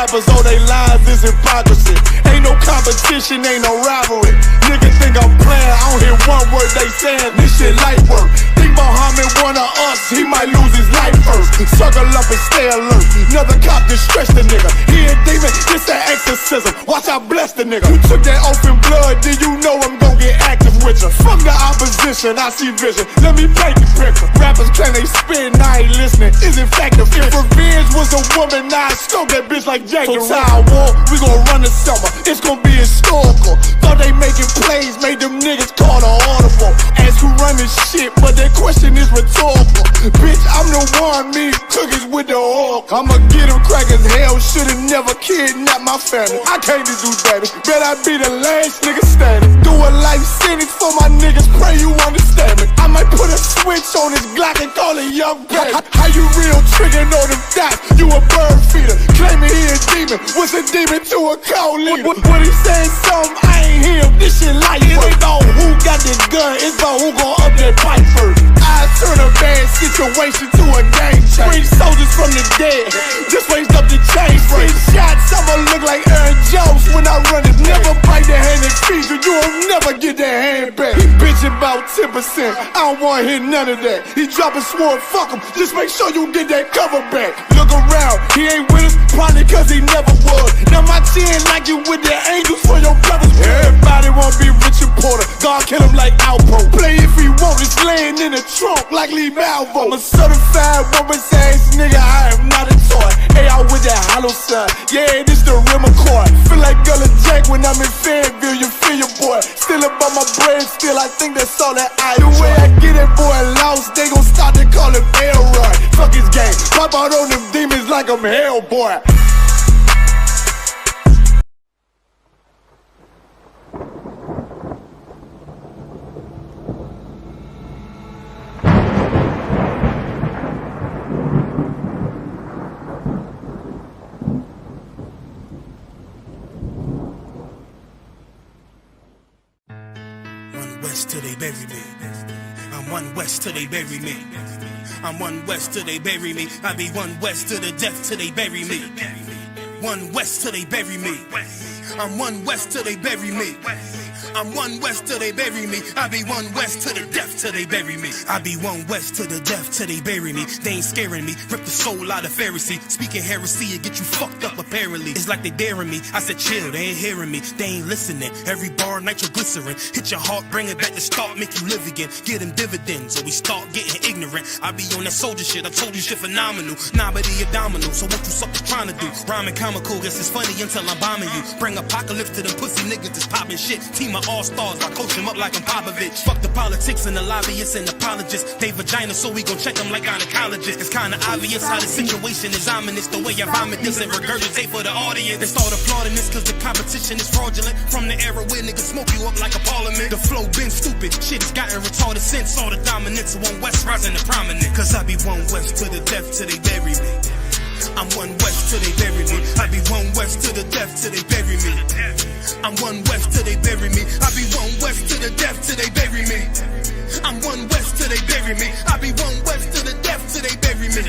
rappers, all they lies is hypocrisy. Ain't no competition, ain't no rivalry. Niggas think I'm playing, I don't hear one word they saying. This shit light work. Think Muhammad one of us, he might lose his life first. Circle up and stay alert. Another cop to stress the nigga. He a demon, this an exorcism. Watch I bless the nigga. You took that oath in blood, then you know I'm gon' get active with you. From the opposition, I see vision. Let me paint the picture. Rappers claim they spit, I ain't listening. Is it factive? If revenge was a woman, now I stroke that bitch like Jackie. So I war, we gon' run the summer. It's gon' be historical. Thought they making plays, made them niggas call the audible. Ask who run this shit, but that question is rhetorical. Bitch, I'm the one, me cookies with the oil. I'ma get them crackers, hell, should've never kidnapped my family. I can't do that. Bet I be the last nigga standing. Do a life sentence for my niggas, pray you understand me. I might put a switch on this Glock and call it young baby. How you real triggering on them dots? You a bird feeder, claiming he a demon. What's a demon to a cold leader? What he saying something, I ain't hear. This shit light. It ain't about who got the gun, it's about who gon' up that pipe first. I turn a bad situation to a game changer. Bring soldiers from the dead, just raised up the chain first. Shots, I'ma look like Aaron Jones when I run it. Never bite the hand that feeds you, you'll never get that hand back. He bitchin' about 10%, I don't wanna hear none of that. He dropping sword, fuck him, just make sure you get that cover back. Look around, he ain't with us, probably cause he never was. Now my chin like you with the angels for your brothers. Everybody wanna be Richard Porter, God kill him like Alpo. Play if he want, it's laying in the trunk like Lee Malvo. I'm a certified woman's ass nigga, I am not a toy. Hey, out with that hollow side, yeah, this the real McCoy. Feel like Gullah Jack when I'm in Fayetteville, you feel your boy. Still about my bread, still I think that's all that I do. The way I get that boy lost, they gon' start to call him Elroy. Fuck his game, pop out on them demons like I'm Hellboy. West till they bury me. I'm one west till they bury me. I'm one west till they bury me. I be one west to the death till they bury me. One west till they bury me. I'm one west till they bury me. I'm one west till they bury me. I be one west to the death till they bury me. I be one west to the death till they bury me. They ain't scaring me. Rip the soul out of Pharisee. Speaking heresy and get you fucked up apparently. It's like they daring me. I said chill, they ain't hearing me. They ain't listening. Every bar nitroglycerin. Hit your heart, bring it back to start, make you live again. Get them dividends or we start getting ignorant. I be on that soldier shit. I told you shit phenomenal. Nah, but he abdominal. So what you suckers trying to do? Rhyming comical. Guess it's funny until I'm bombing you. Bring apocalypse to them pussy niggas that's popping shit. Team of all-stars, I coach him up like I'm Popovich. Fuck the politics and the lobbyists and apologists. They vagina, so we gon' check them like gynecologists. It's kinda obvious how the situation is ominous. The way I vomit this and regurgitate for the audience. They start applauding this cause the competition is fraudulent. From the era where niggas smoke you up like a parliament. The flow been stupid, shit has gotten retarded since. All the dominance of one west rising to prominent. Cause I be one west to the death till they bury me. I'm one west till they bury me. I be one west to the death till they bury me. I'm one west till they bury me. I be one west to the death till they bury me. I'm one west till they bury me. I be one west to the death till they bury me.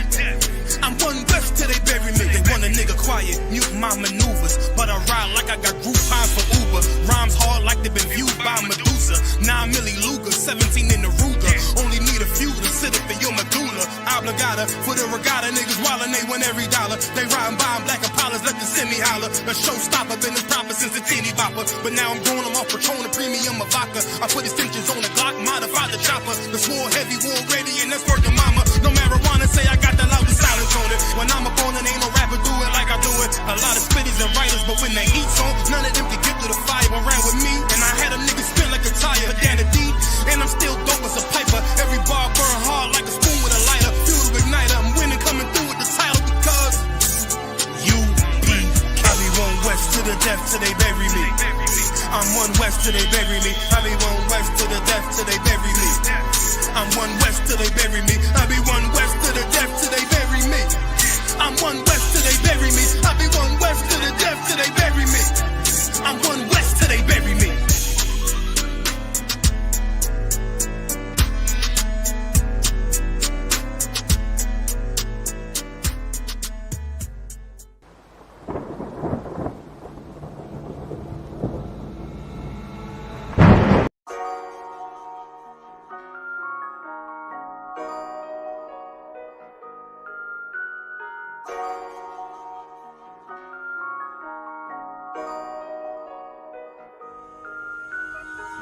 I'm one west till they bury me. They want a nigga quiet, mute my maneuvers, but I ride like I got Groupon for Uber. Rhymes hard like they been viewed by Medusa. 9 milli Luger, 17 in the Ruger. Only need a few to sit up in your medulla. Obligata for the regatta, niggas wildin', they win every dollar. They riding by in black Impalas, let the semi holler. A showstopper, been as proper since the teeny bopper. But now I'm doing them off Patron, a premium of vodka. I put extensions on the Glock, modified the chopper. The swore heavy, war ready, and that's worth the mama. No marijuana, say I got the loudest silence on it. When I'm up on it, ain't no rapper do it like I do it. A lot of spitties and writers, but when the heat's on, none of them can get to the fire around with me. And I had a nigga spin like a tire, down the deep. And I'm still dope as a piper. Every bar burn hard like a spoon with a lighter. Fuel to igniter, I'm winning, coming through with the title because UPK. I be one west to the death till they bury me. I'm one west till they bury me. I be one west to the death till they bury me. I'm one west till they bury me. I be one west to the death till they bury me. I'm one west till they bury me. I be one west to the death till they bury me. I'm one west till they bury me.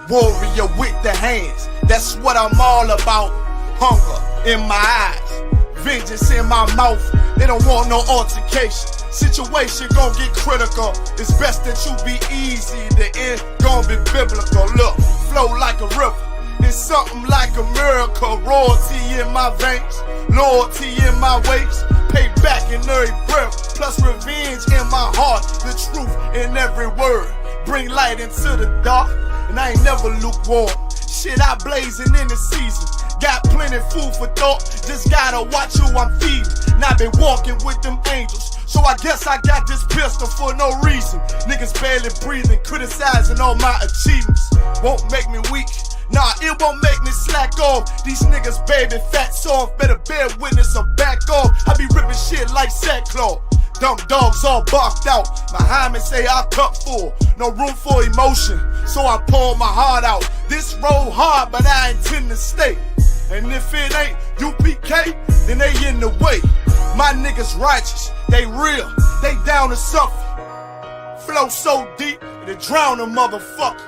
warrior with the hands. That's what I'm all about. Hunger in my eyes, vengeance in my mouth. They don't want no altercation. Situation gon' get critical. It's best that you be easy. The end gon' be biblical. Look, flow like a river. It's something like a miracle. Royalty in my veins, loyalty in my ways. Payback in every breath, plus revenge in my heart. The truth in every word. Bring light into the dark, and I ain't never lukewarm. Shit, I blazing in the season. Got plenty food for thought. Just gotta watch who I'm feeding. And I been walking with them angels, so I guess I got this pistol for no reason. Niggas barely breathing, criticizing all my achievements. Won't make me weak. Nah, it won't make me slack off. These niggas baby fat soft, better bear witness or back off. I be ripping shit like sackcloth. Dumb dogs all barked out. My hymen say I cup full, no room for emotion, so I pour my heart out. This road hard, but I intend to stay. And if it ain't UPK, then they in the way. My niggas righteous, they real, they down to suffer. Flow so deep, it drown a motherfucker.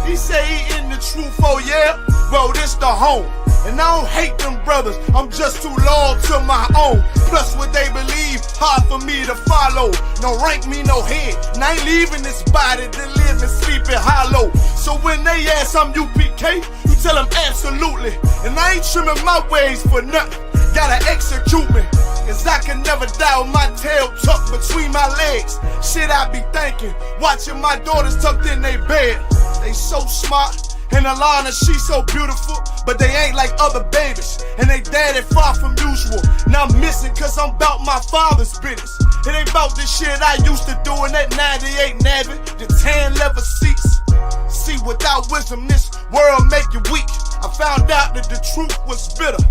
He say he in the truth, oh yeah? Well, this the home. And I don't hate them brothers, I'm just too loyal to my own. Plus what they believe, hard for me to follow. No rank me, no head, and I ain't leaving this body to live and sleep in hollow. So when they ask I'm UPK, you tell them absolutely. And I ain't trimming my ways for nothing, gotta execute me. Cause I can never die with my tail tucked between my legs. Shit I be thinking, watching my daughters tucked in their bed. They so smart, and Alana, she so beautiful, but they ain't like other babies, and they daddy far from usual. Now I'm missing cause I'm about my father's business. It ain't about this shit I used to do in that 98 Navy, the tan leather seats. See, without wisdom, this world make you weak. I found out that the truth was bitter,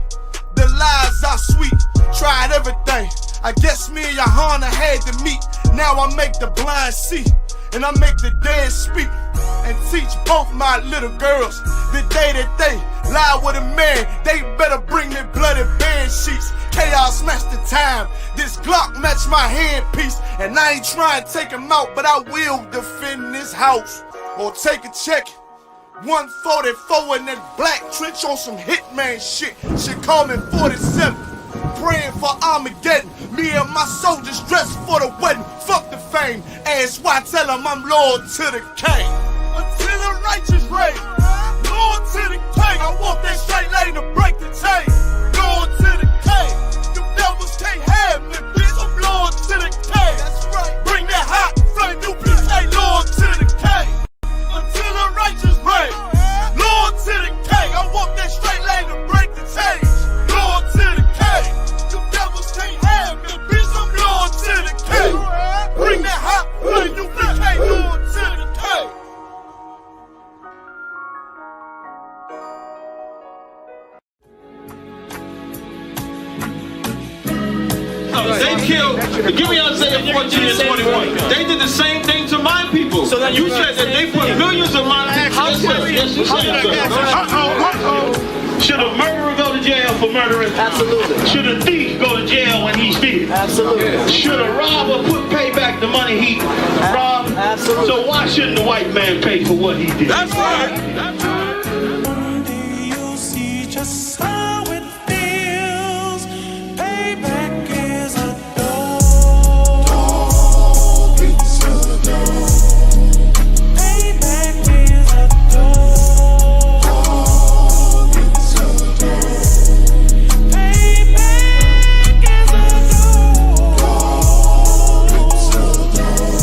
the lies are sweet. Tried everything, I guess me and Johanna had to meet. Now I make the blind see, and I make the dead speak. And teach both my little girls the day that they lie with a man, they better bring me bloody bed sheets. Chaos match the time, this Glock match my handpiece. And I ain't trying to take him out, but I will defend this house or take a check. 144 in that black trench on some hitman shit. She call me 47, praying for Armageddon. Me and my soldiers dressed for the wedding. Fuck the fame, ask why, tell them I'm loyal to the king. Until the righteous reign, loyal to the king. I want that straight lane to break the chain. Loyal to the king, you devils can't have me, bitch. I'm loyal to the king. That's right. Bring that hot flame, you bitch ain't loyal to the king. Until the righteous reign, loyal to the king. I want that straight lane to break the chain. Loyal to the king, you devils can't have me, bitch. I'm loyal to the king. Bring that hot flame, you bitch ain't loyal to the king. They killed, give me Isaiah 14 and 21. They did the same thing to my people. So you said that they put millions of my houses. Yes, you said Should a murderer go to jail for murdering? Absolutely. Should a thief go to jail when he steals? Absolutely. Should a robber pay back the money he robbed? Absolutely. So why shouldn't the white man pay for what he did? That's right. That's right. One day you'll see just how it feels. Payback is a dog. It's a dog. Payback is a dog. It's a dog. Payback is a dog. It's a dog.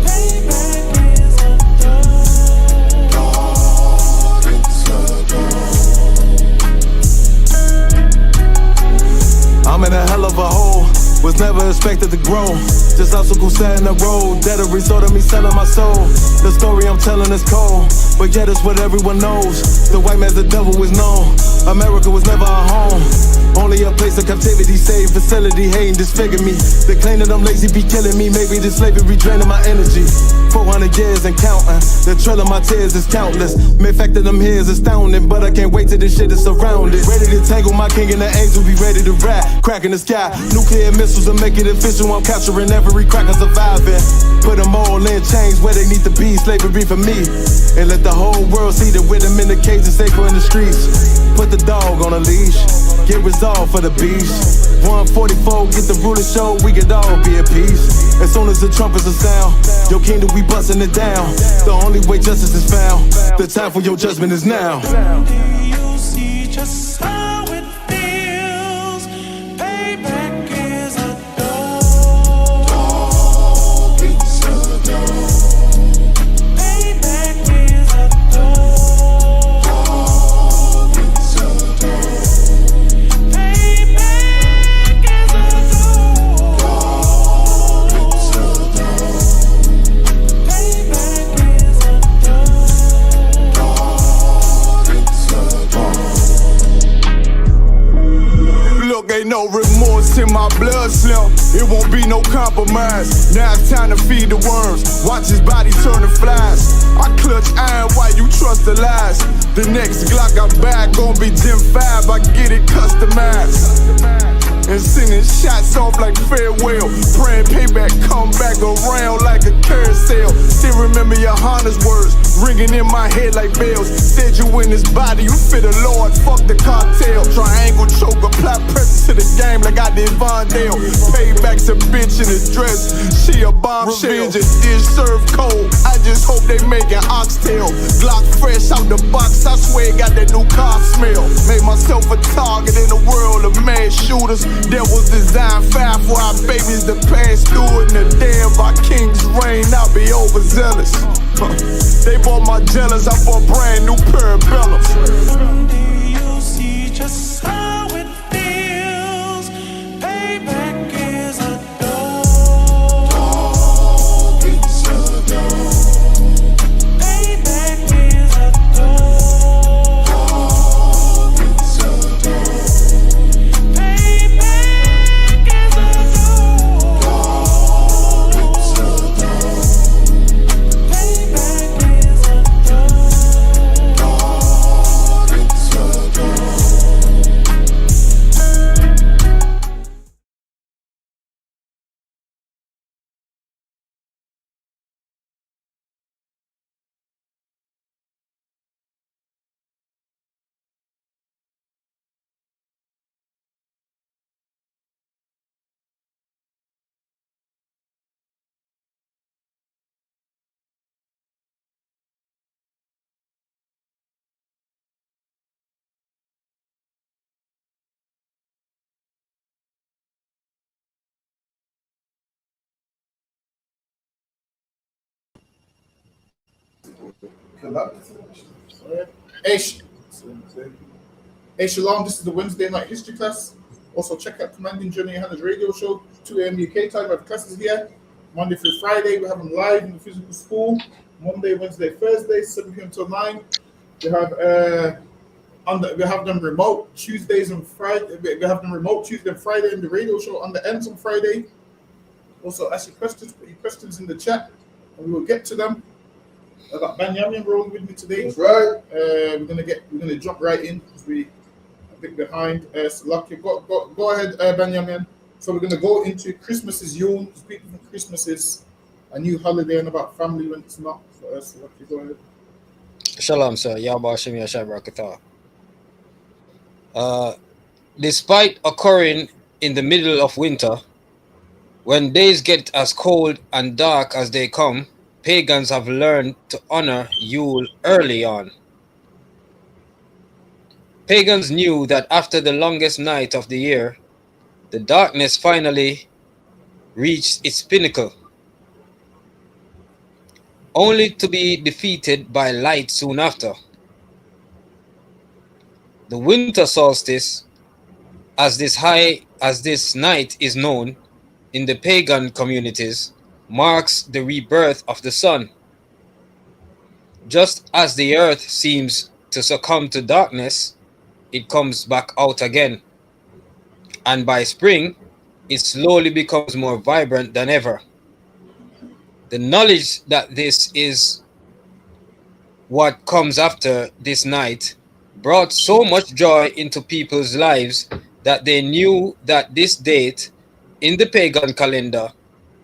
Payback is a dog. It's a dog. I'm in a hell of a hole, was never expected to grow. Just obstacle set in the road, that a result of me selling my soul. The story I'm telling is cold, but yet it's what everyone knows. The white man's the devil is known. America was never a home, only a place of captivity, safe facility, hating, disfigure me. They claim that I'm lazy, be killing me. Maybe this slavery draining my energy. 400 years and counting, the trail of my tears is countless. Main fact that I'm here is astounding, but I can't wait till this shit is surrounded. Ready to tangle my king and the angel, be ready to rap. Crack in the sky, nuclear missiles and make it official. I'm capturing every every cracker surviving. Put them all in chains where they need to be, slavery for me. And let the whole world see that with them in the cage is safer in the streets. Put the dog on a leash, get resolved for the beast. 144, get the ruler show, we could all be at peace. As soon as the trumpets are sound, your kingdom we busting it down. The only way justice is found, the time for your judgment is now. You see just how it feels. Payback is a dog. It's a dog. Payback is a dog. It's a dog. Payback is a dog. It's a dog. Payback is a Look, ain't no remorse in my blood slim. It won't be no compromise. Now it's time to feed the worms. Watch his body turn to flies. I clutch iron while you trust the lies. The next Glock I buy gon' be Gen 5. I get it customized. And sending shots off like farewell. Praying payback come back around like a carousel. Still remember your Honda's words ringing in my head like bells. Said you in this body, you fit the Lord, fuck the cartel. Triangle choke, apply pressure to the game like I did Vondale. Payback's a bitch in a dress, she a bombshell. Revenge is dish served cold, I just hope they making oxtail. Glock fresh out the box, I swear it got that new car smell. Made myself a target in a world of mad shooters. That was designed fire for our babies to pass through. In the day of our king's reign, I'll be overzealous. They bought my jealous, I bought brand new parabellums. You see just how it feels. Payback is a dog. It's a dog. Payback is a dog. It's a dog. Payback is a dog. It's a dog. Payback is a Hey, Shalom, this is the Wednesday night history class. Also, check out Commanding Journey Hannah's radio show, 2 a.m. UK time. We have classes here. Monday through Friday, we have them live in the physical school. Monday, Wednesday, Thursday, 7 p.m. till 9. We have we have them remote Tuesdays and Friday. We have them remote Tuesday and Friday in the radio show on the ends on Friday. Also, ask your questions, put your questions in the chat, and we will get to them. I got Benjamin rolling with me today. That's right. We're gonna jump right in because we a bit behind. So lucky, go ahead, Benjamin. So we're gonna go into Christmas is Yule. Speaking of Christmas is a new holiday and about family when it's not. So lucky, go ahead. Shalom, sir. Yahweh Shem Yashai Barakatah. Despite occurring in the middle of winter, when days get as cold and dark as they come, pagans have learned to honor Yule early on. Pagans knew that after the longest night of the year, the darkness finally reached its pinnacle, only to be defeated by light soon after. The winter solstice, as this night is known in the pagan communities, marks the rebirth of the sun. Just as the earth seems to succumb to darkness, it comes back out again. And by spring, it slowly becomes more vibrant than ever. The knowledge that this is what comes after this night brought so much joy into people's lives that they knew that this date in the pagan calendar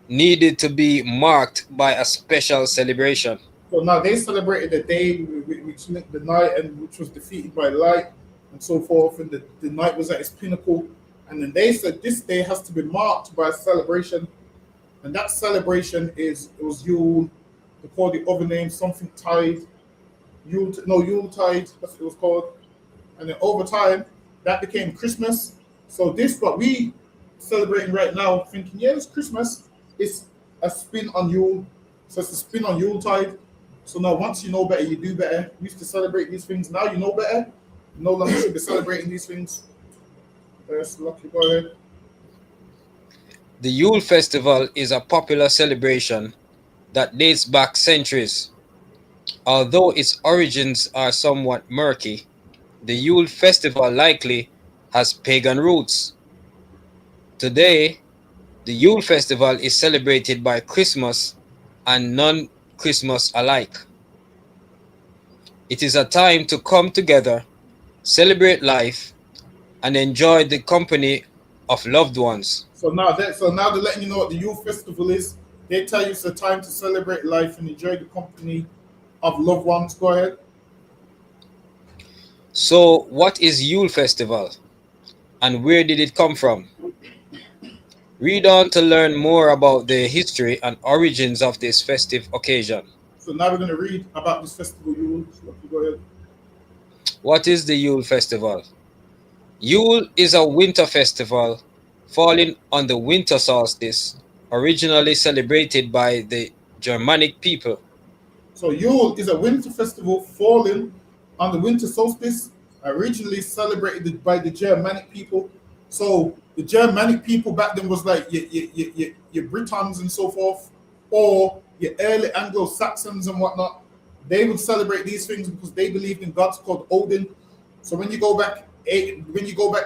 needed to be marked by a special celebration. So now they celebrated the day which linked the night and which was defeated by light and so forth, and the night was at its pinnacle. And then they said this day has to be marked by a celebration, and that celebration it was Yule. They called it other names, something tide, Yule tide, that's what it was called. And then over time, that became Christmas. So this what we celebrating right now, thinking, yeah, it's Christmas. It's a spin on Yule. So it's a spin on Yule tide. So now once you know better, you do better. We used to celebrate these things. Now you know better. You no longer should be celebrating these things. Yes, lucky, go ahead. The Yule festival is a popular celebration that dates back centuries. Although its origins are somewhat murky, the Yule festival likely has pagan roots. Today, the Yule festival is celebrated by Christmas and non-Christmas alike. It is a time to come together, celebrate life, and enjoy the company of loved ones. So now they're letting you know what the Yule festival is. They tell you it's a time to celebrate life and enjoy the company of loved ones. Go ahead. So, what is Yule festival, and where did it come from? Read on to learn more about the history and origins of this festive occasion. So now we're going to read about this festival, Yule. So go ahead. What is the Yule festival? Yule is a winter festival falling on the winter solstice, originally celebrated by the Germanic people. So Yule is a winter festival falling on the winter solstice, originally celebrated by the Germanic people. So the Germanic people back then was like your Britons and so forth, or your early Anglo-Saxons and whatnot. They would celebrate these things because they believed in gods called Odin. So when you go back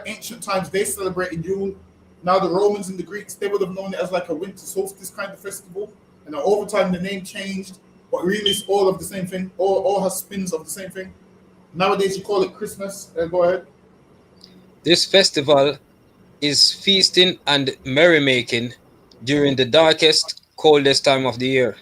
ancient times, they celebrated Yule. Now the Romans and the Greeks, they would have known it as like a winter solstice kind of festival. And over time the name changed, but really it's all of the same thing. All has spins of the same thing. Nowadays you call it Christmas. Go ahead. This festival is feasting and merrymaking during the darkest, coldest time of the year.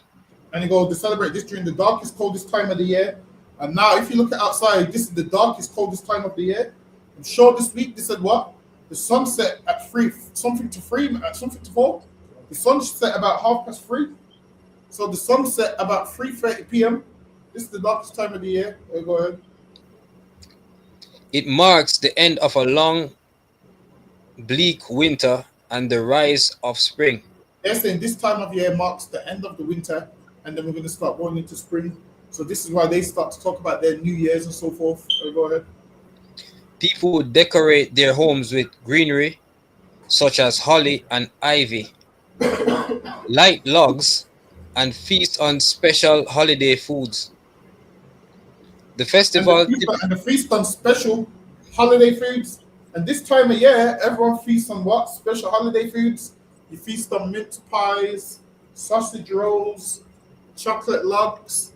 And they celebrate this during the darkest, coldest time of the year. And now if you look at outside, this is the darkest, coldest time of the year. I'm sure this week they said what? The sun set at 3, something to 4. The sun set about 3:30. So the sun set about 3:30 p.m. This is the darkest time of the year. Go ahead. It marks the end of a long, bleak winter and the rise of spring. They're saying this time of year marks the end of the winter, and then we're going to start going into spring. So this is why they start to talk about their New Year's and so forth. Go ahead. People would decorate their homes with greenery, such as holly and ivy, light logs, and feast on special holiday foods. The festival and the feast on special holiday foods. And this time of year, everyone feasts on what? Special holiday foods. You feast on mince pies, sausage rolls, chocolate logs.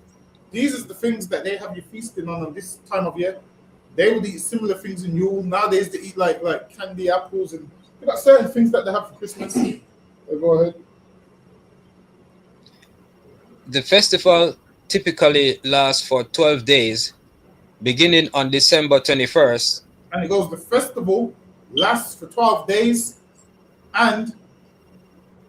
These are the things that they have you feasting on this time of year. They would eat similar things in Yule. Nowadays they eat like candy apples, and they got certain things that they have for Christmas. Go ahead. The festival typically lasts for 12 days, beginning on December 21st. And it goes, the festival lasts for 12 days. And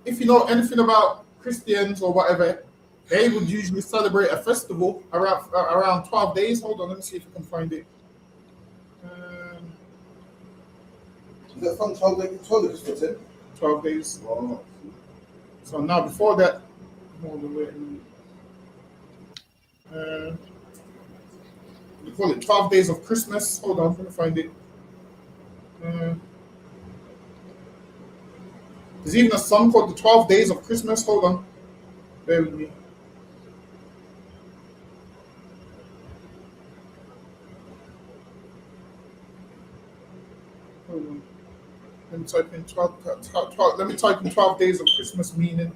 if you know anything about Christians or whatever, they would usually celebrate a festival around 12 days. Hold on, let me see if I can find it. Is that from 12 days? 12 days. Oh. So now before that, we call it 12 days of Christmas. Hold on, I'm going to find it. There's even a song called the 12 Days of Christmas. Hold on. Bear with me. Hold on. Let me type in 12 days of Christmas meaning.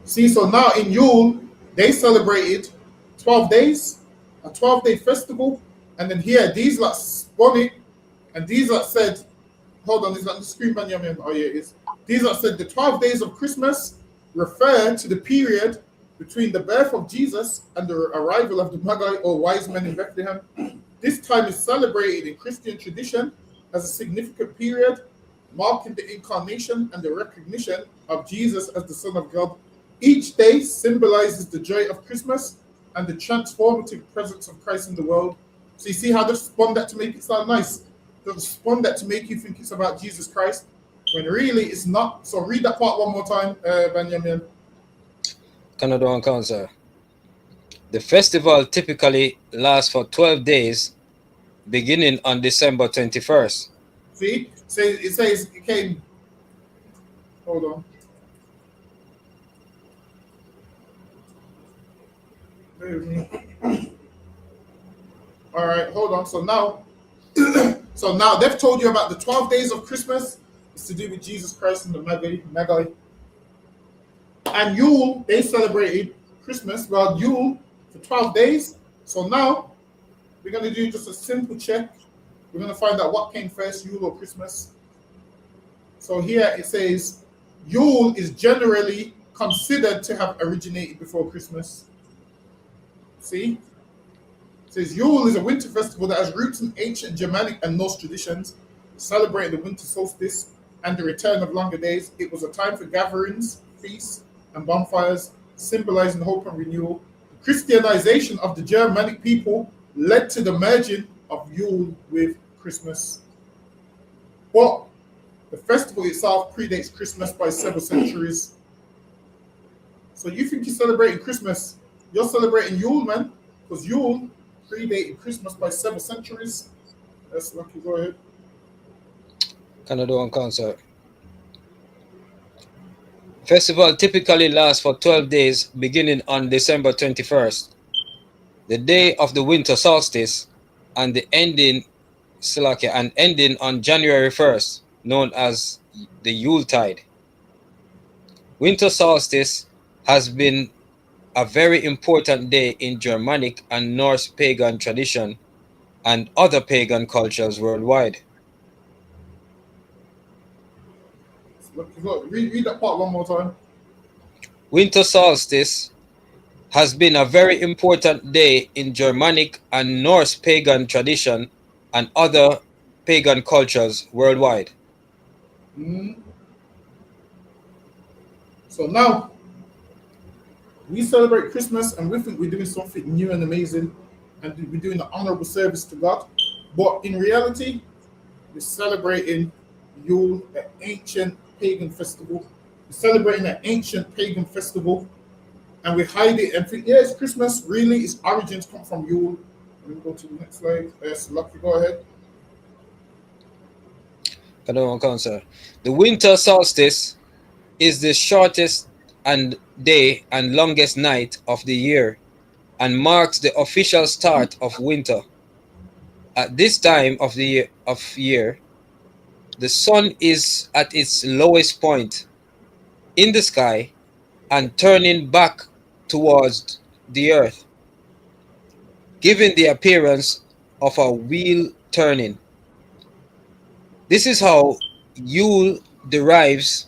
See, so now in Yule, they celebrated 12 days, a 12-day festival, and then here, these lot spun it And these are said, hold on, is that the screen, Benjamin? Oh yeah, it is. These are said the 12 days of Christmas refer to the period between the birth of Jesus and the arrival of the Magi or wise men in Bethlehem. This time is celebrated in Christian tradition as a significant period marking the incarnation and the recognition of Jesus as the Son of God. Each day symbolizes the joy of Christmas and the transformative presence of Christ in the world. So you see how they spun that to make it sound nice? They spun that to make you think it's about Jesus Christ, when really it's not. So read that part one more time, Benjamin. Canada and Council. The festival typically lasts for 12 days, beginning on December 21st. See? It says it came. Hold on. Bear with me. All right, hold on. So now, they've told you about the 12 days of Christmas. It's to do with Jesus Christ and the Magi. And Yule, they celebrated Christmas, well, Yule for 12 days. So now we're going to do just a simple check. We're going to find out what came first, Yule or Christmas. So here it says Yule is generally considered to have originated before Christmas. See? It says Yule is a winter festival that has roots in ancient Germanic and Norse traditions, celebrating the winter solstice and the return of longer days. It was a time for gatherings, feasts, and bonfires, symbolizing hope and renewal. The Christianization of the Germanic people led to the merging of Yule with Christmas. But the festival itself predates Christmas by several centuries. So you think you're celebrating Christmas? You're celebrating Yule, man, because Yule predated Christmas by several centuries. That's lucky. Go ahead. Canada and Council. Festival typically lasts for 12 days, beginning on December 21st, the day of the winter solstice, and ending on January 1st, known as the Yuletide. Winter solstice has been a very important day in Germanic and Norse pagan tradition and other pagan cultures worldwide. Read that part one more time. Winter solstice has been a very important day in Germanic and Norse pagan tradition and other pagan cultures worldwide. So now we celebrate Christmas and we think we're doing something new and amazing and we're doing an honorable service to God. But in reality, we're celebrating Yule, an ancient pagan festival. We're celebrating an ancient pagan festival and we hide it and think, yeah, it's Christmas. Really, its origins come from Yule. Let me go to the next slide. Yes, Lucky, go ahead. The winter solstice is the shortest and day and longest night of the year and marks the official start of winter. At this time of the year, the sun is at its lowest point in the sky and turning back towards the earth, giving the appearance of a wheel turning. This is how Yule derives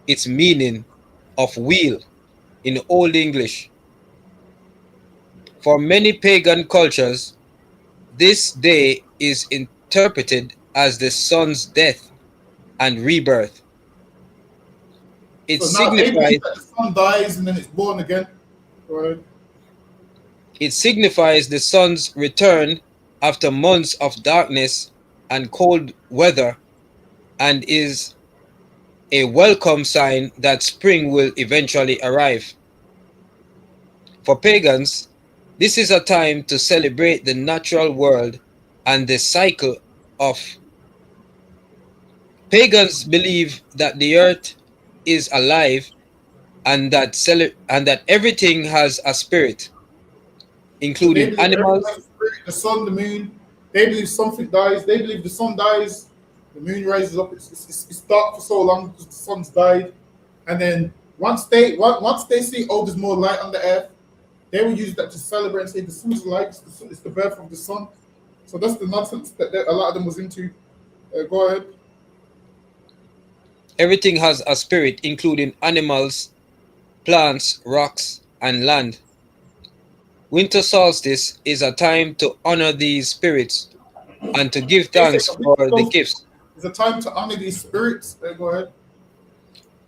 its meaning of wheel in Old English. For many pagan cultures, this day is interpreted as the sun's death and rebirth. It signifies that the sun dies and then it's born again. Right. It signifies the sun's return after months of darkness and cold weather and is a welcome sign that spring will eventually arrive. For pagans, this is a time to celebrate the natural world and the cycle of. Pagans believe that the earth is alive and that everything has a spirit, including animals. The sun, the moon. They believe something dies. They believe the sun dies, the moon rises up. It's dark for so long because the sun's died, and then once they see, oh, there's more light on the earth, they will use that to celebrate and say the sun's alive. It's the birth of the sun. So that's the nonsense that a lot of them was into. Go ahead. Everything has a spirit, including animals, plants, rocks, and land. Winter solstice is a time to honor these spirits and to give thanks for the gifts. It's a time to honor these spirits. Go ahead.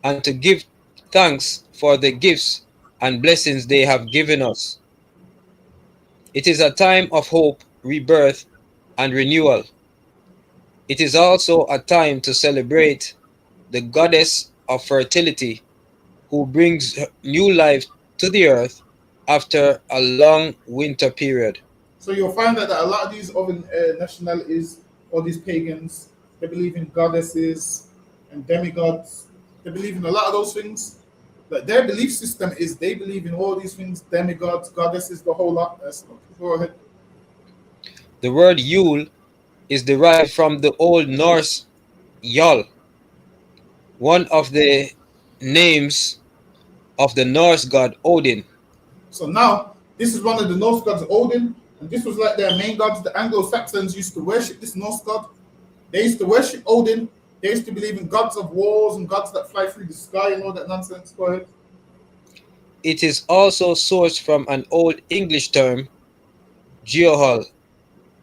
And to give thanks for the gifts and blessings they have given us. It is a time of hope, rebirth, and renewal. It is also a time to celebrate the goddess of fertility, who brings new life to the earth after a long winter period. So you'll find that a lot of these other nationalities, or these pagans, they believe in goddesses and demigods. They believe in a lot of those things. But their belief system is they believe in all these things, demigods, goddesses, the whole lot. Go ahead. The word Yule is derived from the Old Norse Yal, one of the names of the Norse god Odin. So now, this is one of the Norse gods, Odin, and this was like their main gods. The Anglo-Saxons used to worship this Norse god. They used to worship Odin. They used to believe in gods of wars and gods that fly through the sky and all that nonsense. Go ahead. It is also sourced from an Old English term, geohol,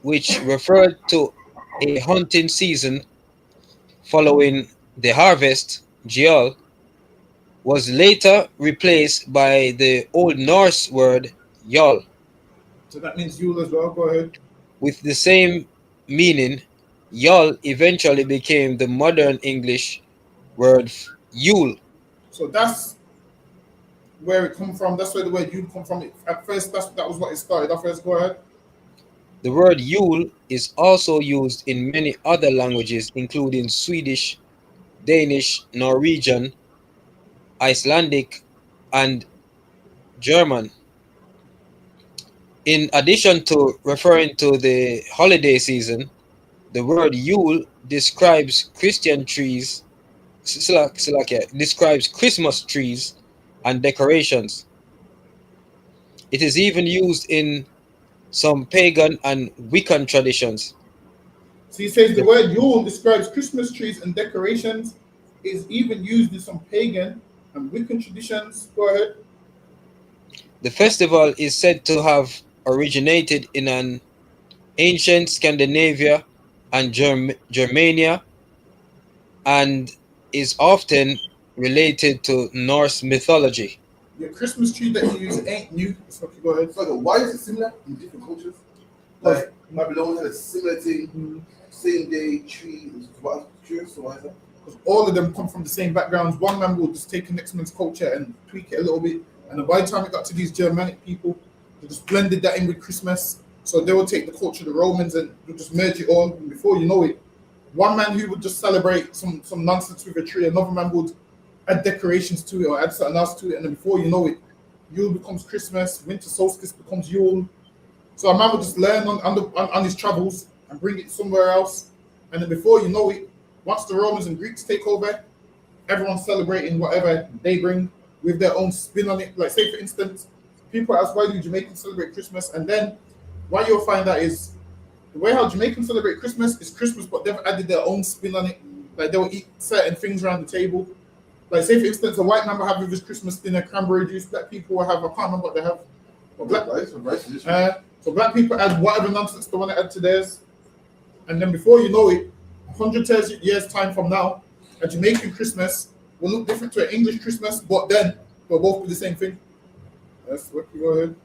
which referred to a hunting season following the harvest. Geol was later replaced by the Old Norse word Yol. So that means Yule as well. Go ahead. With the same meaning, Yol eventually became the modern English word Yule. So that's where it come from. That's where the word Yule come from. At first, that was what it started off as. Go ahead. The word Yule is also used in many other languages, including Swedish, Danish, Norwegian, Icelandic, and German. In addition to referring to the holiday season, the word Yule describes describes Christmas trees and decorations. It is even used in some pagan and Wiccan traditions. So he says the word Yule describes Christmas trees and decorations. Is even used in some pagan and Wiccan traditions. Go ahead. The festival is said to have originated in an ancient Scandinavia and Germania, and is often related to Norse mythology. Your Christmas tree that you use ain't new. So go ahead. So why is it similar in different cultures? Like Babylon had a similar thing, same day tree. Why is that? Because all of them come from the same backgrounds. One man will just take the next man's culture and tweak it a little bit. And then by the time it got to these Germanic people, they just blended that in with Christmas. So they will take the culture of the Romans and they'll just merge it all. And before you know it, one man who would just celebrate some nonsense with a tree, another man would add decorations to it or add something else to it. And then before you know it, Yule becomes Christmas, winter solstice becomes Yule. So a man would just learn on his travels and bring it somewhere else. And then before you know it, once the Romans and Greeks take over, everyone's celebrating whatever they bring with their own spin on it. Like, say, for instance, people ask, why do Jamaicans celebrate Christmas? And then what you'll find out is the way how Jamaicans celebrate Christmas is Christmas, but they've added their own spin on it. Like, they'll eat certain things around the table. Like, say, for instance, a white man will have with his Christmas dinner cranberry juice. Black people will have, I can't remember what they have. So black people add whatever nonsense they want to add to theirs. And then before you know it, 100 years time from now, a Jamaican Christmas will look different to an English Christmas, but then they'll both be the same thing. That's what you go ahead.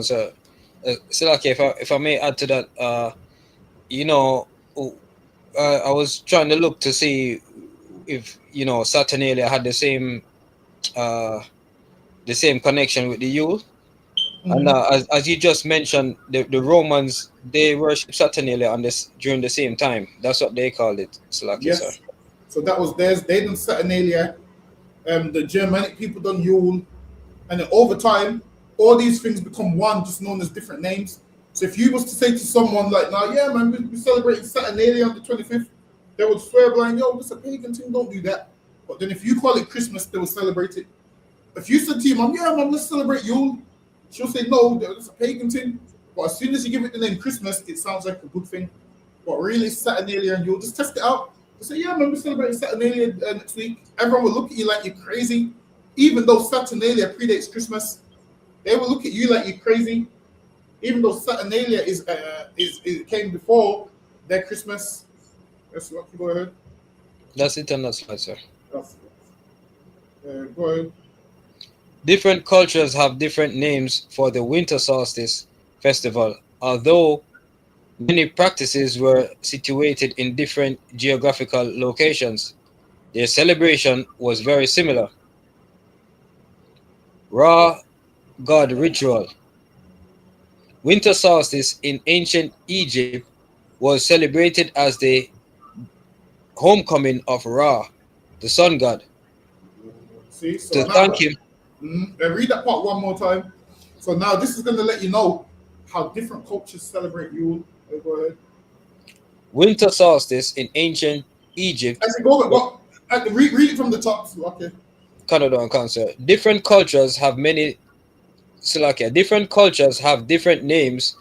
Sir. So, okay, if I may add to that, I was trying to look to see if Saturnalia had the same connection with the Yule. And as you just mentioned, the Romans, they worship Saturnalia during the same time. That's what they called it. Yes. Sir. So that was theirs. They done Saturnalia. The Germanic people done Yule. And then over time, all these things become one, just known as different names. So if you was to say to someone like, "Now, yeah, man, we're celebrating Saturnalia on the 25th," they would swear blind, "Yo, it's a pagan thing, don't do that." But then if you call it Christmas, they will celebrate it. If you said to your mom, "Yeah, mom, let's celebrate Yule," she'll say, "No, it's a pagan thing." But as soon as you give it the name Christmas, it sounds like a good thing. But really, Saturnalia, and you'll just test it out. You say, yeah, man, we're celebrating Saturnalia next week. Everyone will look at you like you're crazy. Even though Saturnalia predates Christmas, they will look at you like you're crazy. Even though Saturnalia is came before their Christmas. Yes, you go ahead. That's it on that slide, sir. Go ahead. Different cultures have different names for the winter solstice festival, although many practices were situated in different geographical locations. Their celebration was very similar. Ra God ritual. Winter solstice in ancient Egypt was celebrated as the homecoming of Ra, the sun god. See, so to thank him. Read that part one more time. So now this is going to let you know how different cultures celebrate Yule. Go ahead. Winter solstice in ancient Egypt. Read it from the top. Okay. Canada and Cancer. Different cultures have different names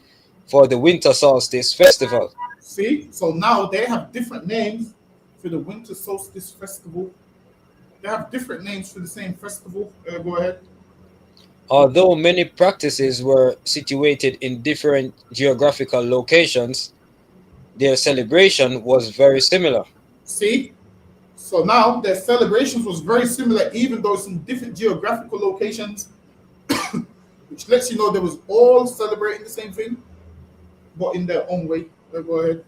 for the winter solstice festival. See, so now they have different names for the winter solstice festival. They have different names for the same festival. Go ahead. Although many practices were situated in different geographical locations, their celebration was very similar. See, so now their celebrations was very similar, even though it's in different geographical locations, which lets you know they was all celebrating the same thing, but in their own way. Go ahead.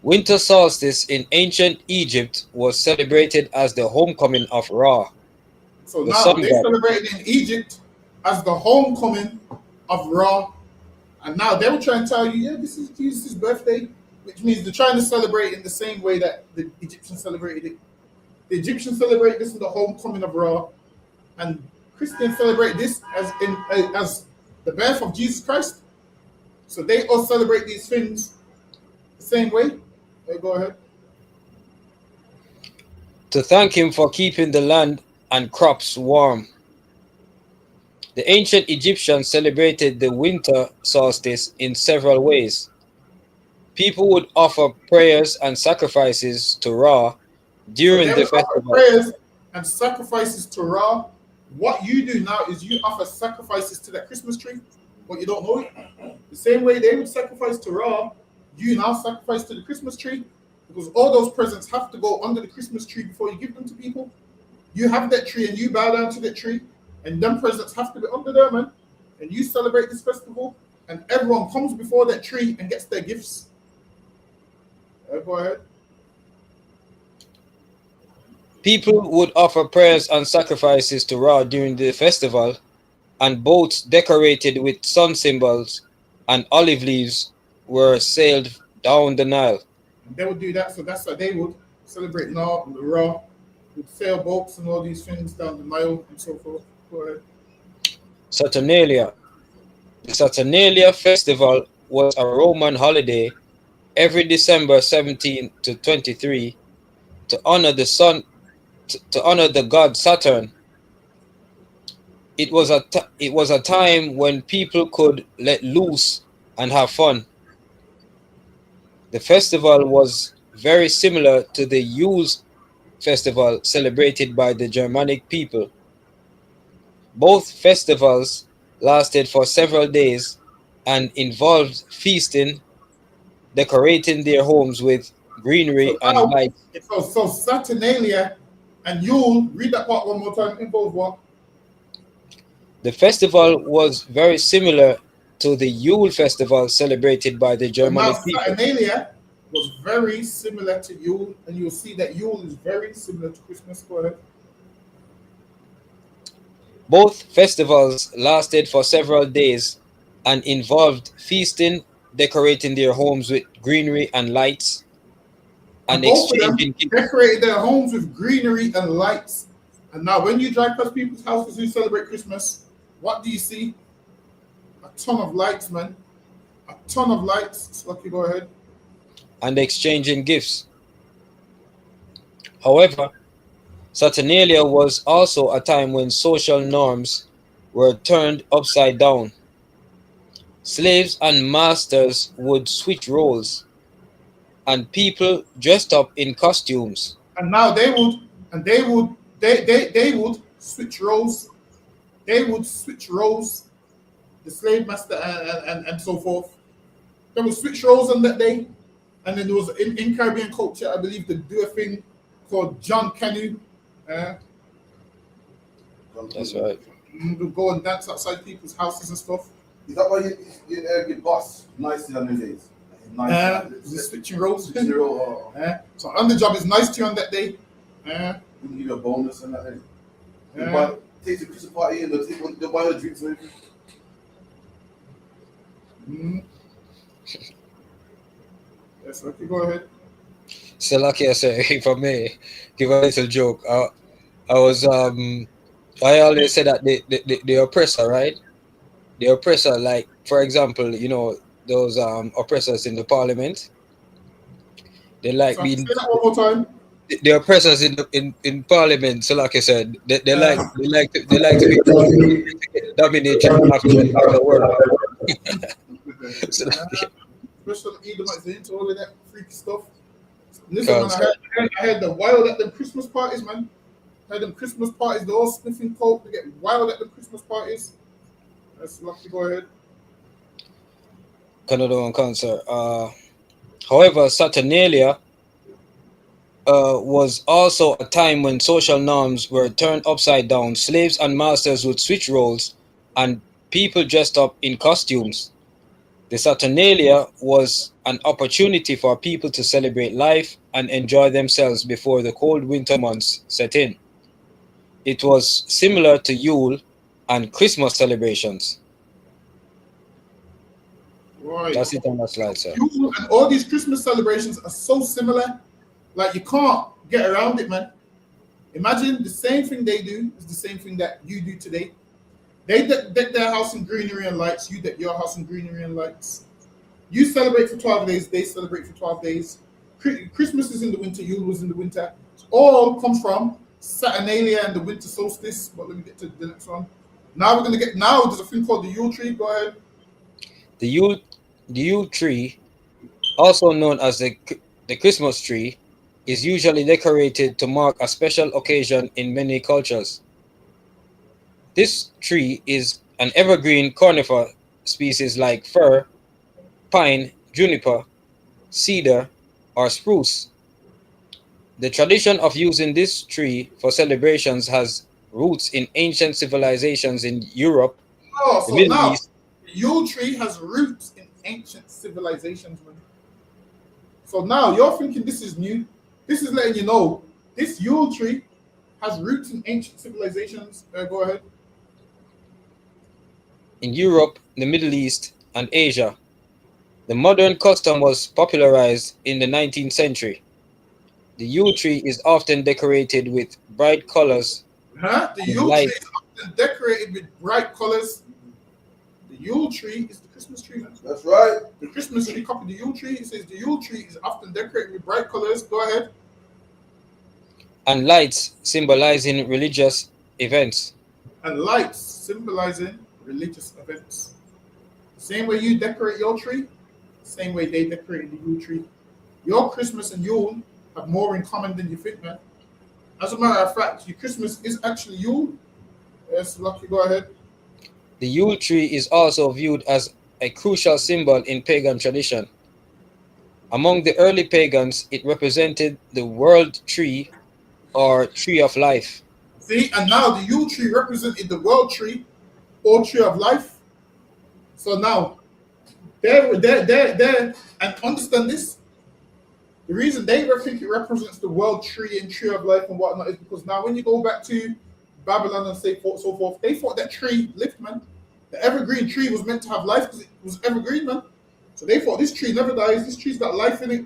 Winter solstice in ancient Egypt was celebrated as the homecoming of Ra. So now they celebrated in Egypt as the homecoming of Ra. And now they will try and tell you, yeah, this is Jesus' birthday, which means they're trying to celebrate in the same way that the Egyptians celebrated it. The Egyptians celebrate this as the homecoming of Ra, and Christians celebrate this as the birth of Jesus Christ. So they all celebrate these things the same way. Go ahead. To thank him for keeping the land and crops warm. The ancient Egyptians celebrated the winter solstice in several ways. People would offer prayers and sacrifices to Ra during the festival. Prayers and sacrifices to Ra. What you do now is you offer sacrifices to that Christmas tree, but you don't know it. The same way they would sacrifice to Ra, you now sacrifice to the Christmas tree, because all those presents have to go under the Christmas tree before you give them to people. You have that tree and you bow down to that tree, and them presents have to be under there, man. And you celebrate this festival, and everyone comes before that tree and gets their gifts. Go ahead. People would offer prayers and sacrifices to Ra during the festival, and boats decorated with sun symbols and olive leaves were sailed down the Nile. They would do that, so that's how they would celebrate now, the Ra, with sailboats and all these things down the Nile and so forth. Go ahead. Saturnalia. The Saturnalia festival was a Roman holiday every December 17 to 23 to honor the sun, to honor the god Saturn. It was a time when people could let loose and have fun. The festival was very similar to the Yule festival celebrated by the Germanic people. Both festivals lasted for several days and involved feasting, decorating their homes with greenery and lights. So Saturnalia and Yule, read that part one more time, involve what? The festival was very similar to the Yule festival celebrated by the Germanic people. Saturnalia was very similar to Yule, and you'll see that Yule is very similar to Christmas. Go ahead. Both festivals lasted for several days and involved feasting, decorating their homes with greenery and lights, and exchanging gifts. Decorated their homes with greenery and lights. And now when you drive past people's houses who celebrate Christmas, what do you see? A ton of lights, man. A ton of lights. Lucky, go ahead. And exchanging gifts. However, Saturnalia was also a time when social norms were turned upside down. slaves and masters would switch roles, and people dressed up in costumes. And now they would switch roles. They would switch roles, the slave master and so forth. They would switch roles on that day. And then there was in Caribbean culture, I believe they do a thing called John Canoe. That's right. You go and dance outside people's houses and stuff. Is that why your boss nice on them days? Nice. Switching roles. Zero. So on the job is nice to you on that day. We can give you a bonus on that day. Take the Christmas party and they'll buy the drinks and everything. Yes, okay, go ahead. So lucky I say, if I may give a little joke, I always say that the oppressor, right? The oppressor, like for example, you know, those oppressors in the parliament, they like being. Say that one more time. The oppressors in parliament, so like I said, they like to be dominated after the world. So Especially Edomites into all of that freaky stuff. Listen, man, I had the wild at them Christmas parties, man. I had them Christmas parties, they're all sniffing coke, they get wild at the Christmas parties. That's lucky, go ahead. Canada on concert. However, Saturnalia was also a time when social norms were turned upside down. Slaves and masters would switch roles, and people dressed up in costumes. The Saturnalia was an opportunity for people to celebrate life and enjoy themselves before the cold winter months set in. It was similar to Yule and Christmas celebrations. Right. That's it on that slide, sir. And all these Christmas celebrations are so similar, like you can't get around it, man. Imagine the same thing they do is the same thing that you do today. They deck their house in greenery and lights. You deck your house in greenery and lights. You celebrate for 12 days. They celebrate for 12 days. Christmas is in the winter. Yule was in the winter. It all comes from Saturnalia and the winter solstice. But let me get to the next one. Now there's a thing called the Yule tree. Go ahead. The Yule tree, also known as the Christmas tree, is usually decorated to mark a special occasion in many cultures. This tree is an evergreen conifer species like fir, pine, juniper, cedar, or spruce. The tradition of using this tree for celebrations has roots in ancient civilizations in Europe, Oh, the so Middle now East. the Yule tree has roots in ancient civilizations, man. So now you're thinking this is new. This is letting you know this Yule tree has roots in ancient civilizations. Go ahead. In Europe, the Middle East, and Asia. The modern custom was popularized in the 19th century. The Yule tree is often decorated with bright colors. The Yule tree is often decorated with bright colors. The Yule tree is the Christmas tree, man. That's right. The Christmas tree copy the Yule tree. It says the Yule tree is often decorated with bright colors. Go ahead. And lights symbolizing religious events. And lights symbolizing religious events. Same way you decorate your tree, same way they decorated the Yule tree. Your Christmas and Yule have more in common than you think, man. As a matter of fact, your Christmas is actually Yule. Yes, Lucky, go ahead. The Yule tree is also viewed as a crucial symbol in pagan tradition. Among the early pagans, it represented the world tree or tree of life. See, and now the Yule tree represented the world tree or tree of life. So now, there, and understand this. The reason they think it represents the world tree and tree of life and whatnot is because now when you go back to Babylon and so forth, they thought that tree lived, man. The evergreen tree was meant to have life because it was evergreen, man. So they thought this tree never dies. This tree's got life in it.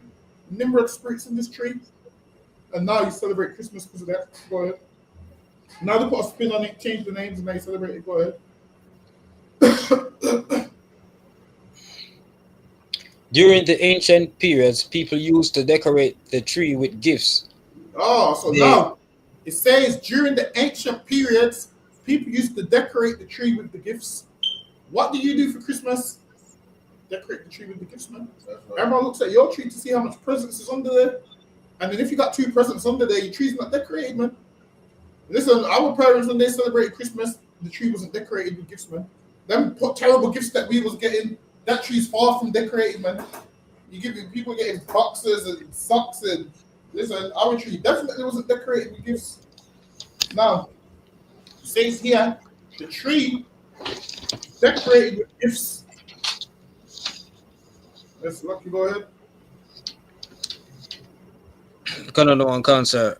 Nimrod spirits in this tree. And now you celebrate Christmas because of that. Go ahead. Now they put a spin on it, change the names, and now you celebrate it. Go ahead. During the ancient periods, people used to decorate the tree with gifts. Oh, so now it says during the ancient periods, people used to decorate the tree with the gifts. What do you do for Christmas? decorate the tree with the gifts, man. Everyone looks at your tree to see how much presents is under there. And then if you got 2 presents under there, your tree's not decorated, man. Listen, our parents, when they celebrated Christmas, the tree wasn't decorated with gifts, man. Them terrible gifts that we was getting, that tree's far from decorated, man. You give people getting boxes and socks and listen, our tree definitely wasn't decorated with gifts. Now, it says here, the tree decorated with gifts. Let's Lucky, go ahead. One cancer.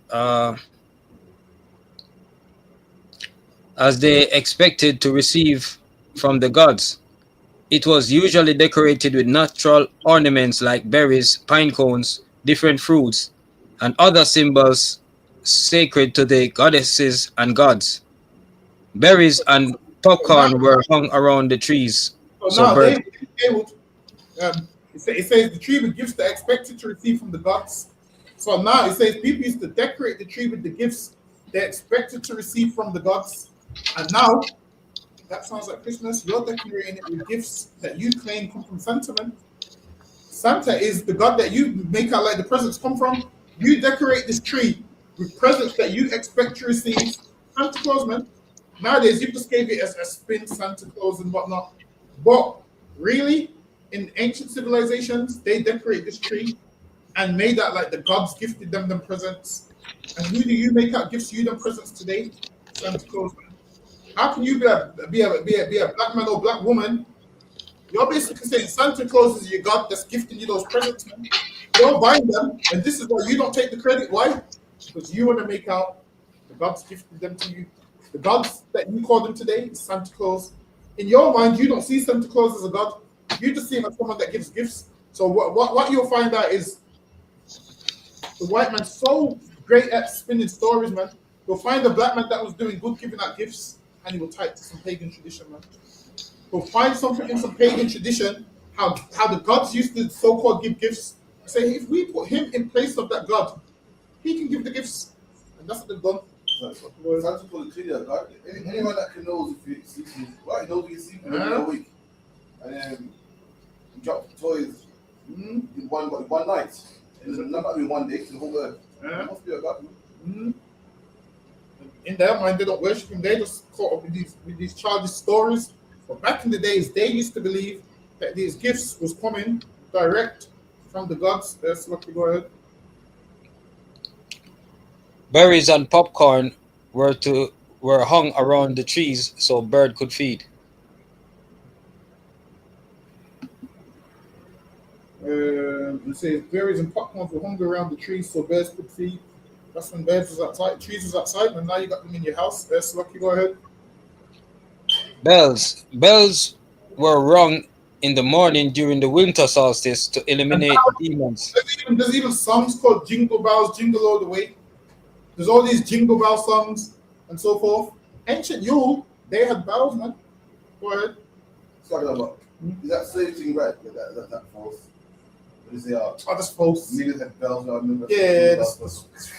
As they expected to receive from the gods, it was usually decorated with natural ornaments like berries, pine cones, different fruits, and other symbols sacred to the goddesses and gods. Berries and popcorn were hung around the trees. It says the tree with gifts that are expected to receive from the gods. So now it says people used to decorate the tree with the gifts they're expected to receive from the gods. And now, that sounds like Christmas. You're decorating it with gifts that you claim come from Santa, man. Santa is the God that you make out like the presents come from. You decorate this tree with presents that you expect to receive. Santa Claus, man. Nowadays, you just gave it as a spin, Santa Claus and whatnot. But really, in ancient civilizations, they decorate this tree and made that like the gods gifted them presents. And who do you make out gifts you them presents today? Santa Claus, man. How can you be a black man or black woman? You're basically saying Santa Claus is your God that's gifting you those presents, man. You're buying them, and this is why you don't take the credit. Why? Because you want to make out the gods gifted them to you. The gods that you call them today is Santa Claus. In your mind, you don't see Santa Claus as a god. You just see him as someone that gives gifts. So what you'll find out is the white man's so great at spinning stories, man. You'll find a black man that was doing good, giving out gifts, and he will tie it to some pagan tradition, man. You'll find something in some pagan tradition, how the gods used to so-called give gifts. Say, if we put him in place of that god, he can give the gifts. And that's what they've done. Santa Claus is clear, God. Anyone that can know if you sleep, right? He knows if you sleep every week. And then you drop toys in one night. And not in one day, it's the whole earth. It must be a God. In their mind, they don't worship him. They just caught up with these childish stories. But back in the days, they used to believe that these gifts was coming direct from the gods. Let's go ahead. Berries and popcorn were hung around the trees so bird could feed. It says berries and popcorns were hung around the trees so birds could feed. That's when birds was outside, trees was outside, and now you got them in your house. Let's go ahead. Bells were rung in the morning during the winter solstice to eliminate demons. There's even songs called Jingle Bells, Jingle All the Way. There's all these Jingle Bell songs and so forth. Ancient Yule, they had bells, man. Go ahead. Talking about is that same thing, right? That false. What is it? That's false. Niggas had bells. I remember. Yeah, that's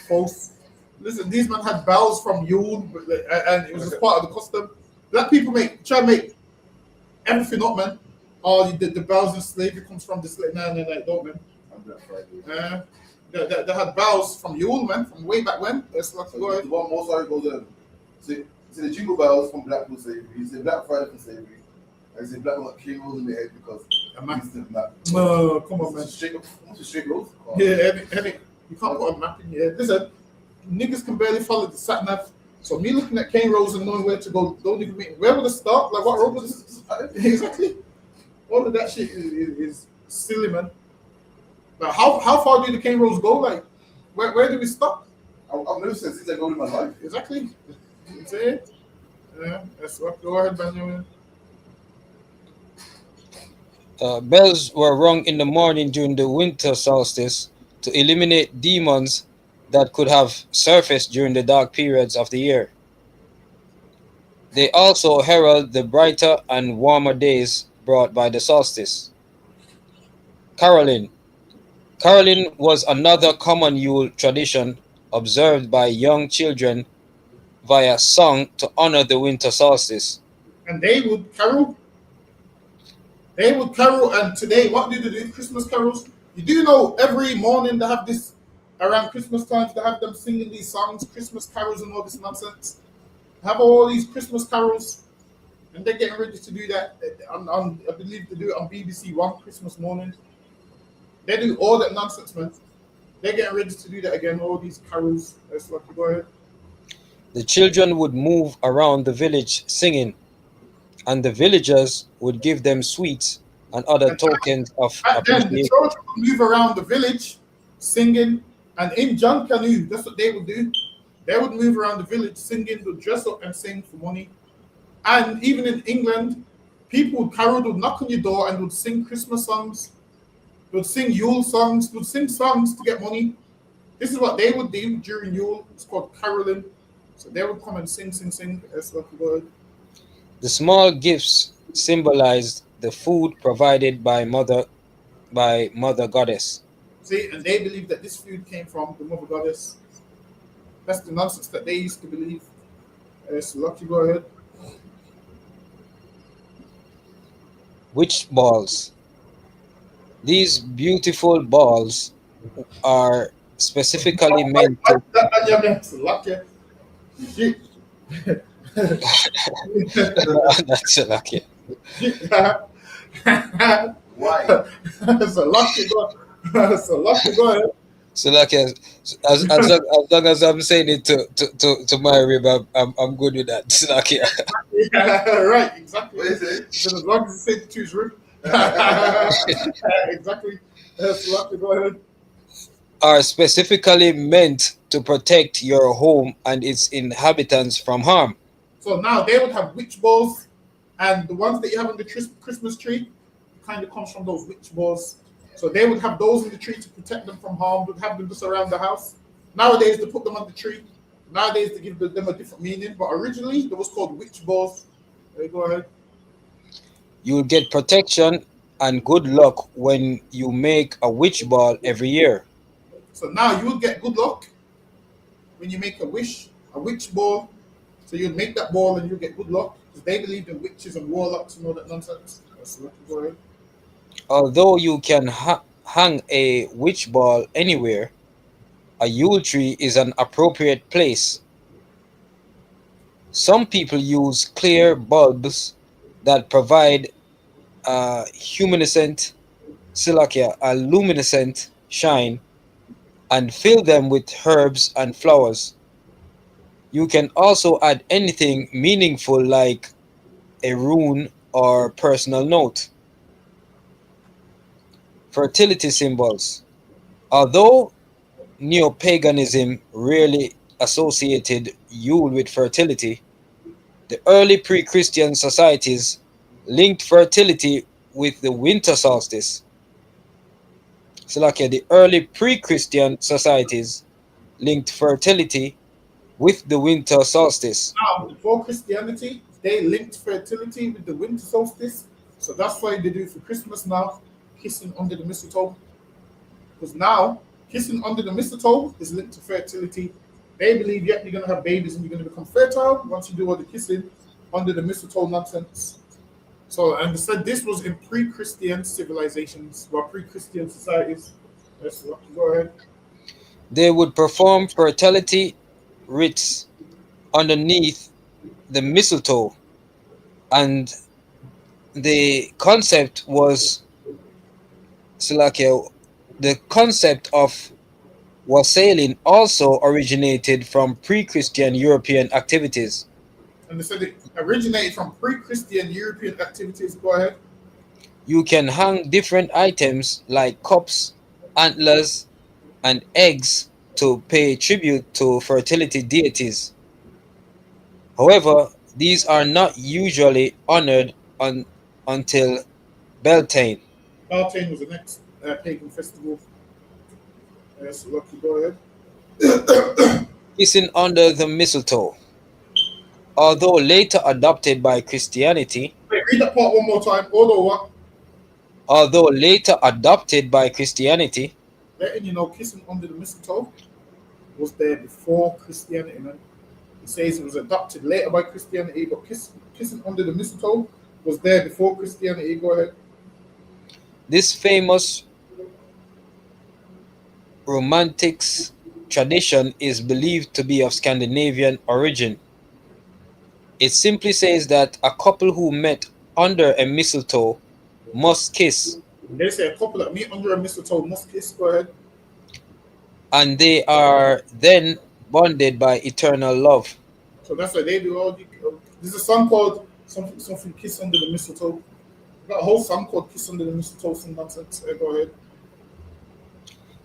false. Listen, these men had bells from Yule, and it was just part of the custom. Black people try to make everything up, man. Oh, the bells in slavery comes from the slave. No, don't, man. They had bells from Yule, man, from way back when. Let's go ahead. The one more sorry goes see the jingle bells from Black slavery. You say Black Friday from slavery. I say Black got king rolls in their head because no, come on, man. Straight rolls. Yeah, you can't put a map in your head. Listen, niggas can barely follow the sat nav. So me looking at cane roads and knowing where to go, don't even mean where would it start? Like what road was this? Exactly. All of that shit is silly, man. Like how far do the cane roads go? Like where do we stop? I've never said since I go in my life. Exactly. That's it. Yeah, that's what. Go ahead, Benjamin. Bells were rung in the morning during the winter solstice to eliminate demons that could have surfaced during the dark periods of the year. They also herald the brighter and warmer days brought by the solstice. Caroling was another common Yule tradition observed by young children via song to honor the winter solstice. And they would carol. They would carol, and today, what do they do? Christmas carols. You do know every morning they have this around Christmas times. They have them singing these songs, Christmas carols, and all this nonsense. Have all these Christmas carols, and they're getting ready to do that. I believe they do it on BBC One Christmas morning. They do all that nonsense, man. They're getting ready to do that again. All these carols. That's what you go ahead. The children would move around the village singing, and the villagers would give them sweets and other tokens of Back then, the appreciation. children would move around the village singing, and in John Canoe, that's what they would do. They would move around the village singing, would dress up and sing for money. And even in England, people would carol, would knock on your door and would sing Christmas songs, would sing Yule songs, would sing songs to get money. This is what they would do during Yule. It's called caroling. So they would come and sing. That's what the word. The small gifts symbolized the food provided by Mother Goddess. See, and they believe that this food came from the Mother Goddess. That's the nonsense that they used to believe. So lucky, go ahead. Witch balls. These beautiful balls are specifically meant to. Lucky. Shit. That's lucky. Why? So lucky, go ahead. So like as long as I'm saying it to my rib, I'm good with that. So like, yeah. Yeah, right, exactly. What is it? So as long as you say to his rib. Exactly. So lucky, go ahead. Are specifically meant to protect your home and its inhabitants from harm. So now they would have witch balls, and the ones that you have on the Christmas tree kind of comes from those witch balls. So they would have those in the tree to protect them from harm, would have them just around the house. Nowadays, they put them on the tree. Nowadays, they give them a different meaning, but originally, they was called witch balls. There you go ahead. You will get protection and good luck when you make a witch ball every year. So now you would get good luck when you make a witch ball. So you'd make that ball and you'll get good luck, because they believed in witches and warlocks and all that nonsense. That's lucky, go ahead. Although you can hang a witch ball anywhere, a Yule tree is an appropriate place. Some people use clear bulbs that provide a luminescent shine and fill them with herbs and flowers. You can also add anything meaningful like a rune or personal note. Fertility symbols. Although neo-paganism rarely associated Yule with fertility, the early pre-Christian societies linked fertility with the winter solstice. So like the early pre-Christian societies linked fertility with the winter solstice. Now, before Christianity, they linked fertility with the winter solstice. So that's why they do for Christmas now, kissing under the mistletoe. Because now, kissing under the mistletoe is linked to fertility. They believe, you're going to have babies and you're going to become fertile once you do all the kissing under the mistletoe nonsense. So, and they said this was in pre-Christian civilizations, or pre-Christian societies. Let's go ahead. They would perform fertility rites underneath the mistletoe, and the concept was the concept of wassailing also originated from pre-Christian European activities. And they said it originated from pre-Christian European activities. Go ahead. You can hang different items like cups, antlers, and eggs to pay tribute to fertility deities. However, these are not usually honored until Beltane. Beltane was the next pagan festival. So lucky, go ahead. Kissing under the mistletoe. Although later adopted by Christianity. Wait, read that part one more time. Although what? Although later adopted by Christianity. Letting you know, kissing under the mistletoe was there before Christianity, man. It says it was adopted later by Christianity, but kissing under the mistletoe was there before Christianity. Go ahead. This famous romantics tradition is believed to be of Scandinavian origin. It simply says that a couple who met under a mistletoe must kiss, They say a couple that meet under a mistletoe must kiss. Go ahead. and they are then bonded by eternal love. So that's what they do. All there's a song called something Kiss Under the Mistletoe. Got a whole song called Kiss Under the Mistletoe. Some nonsense. Go ahead.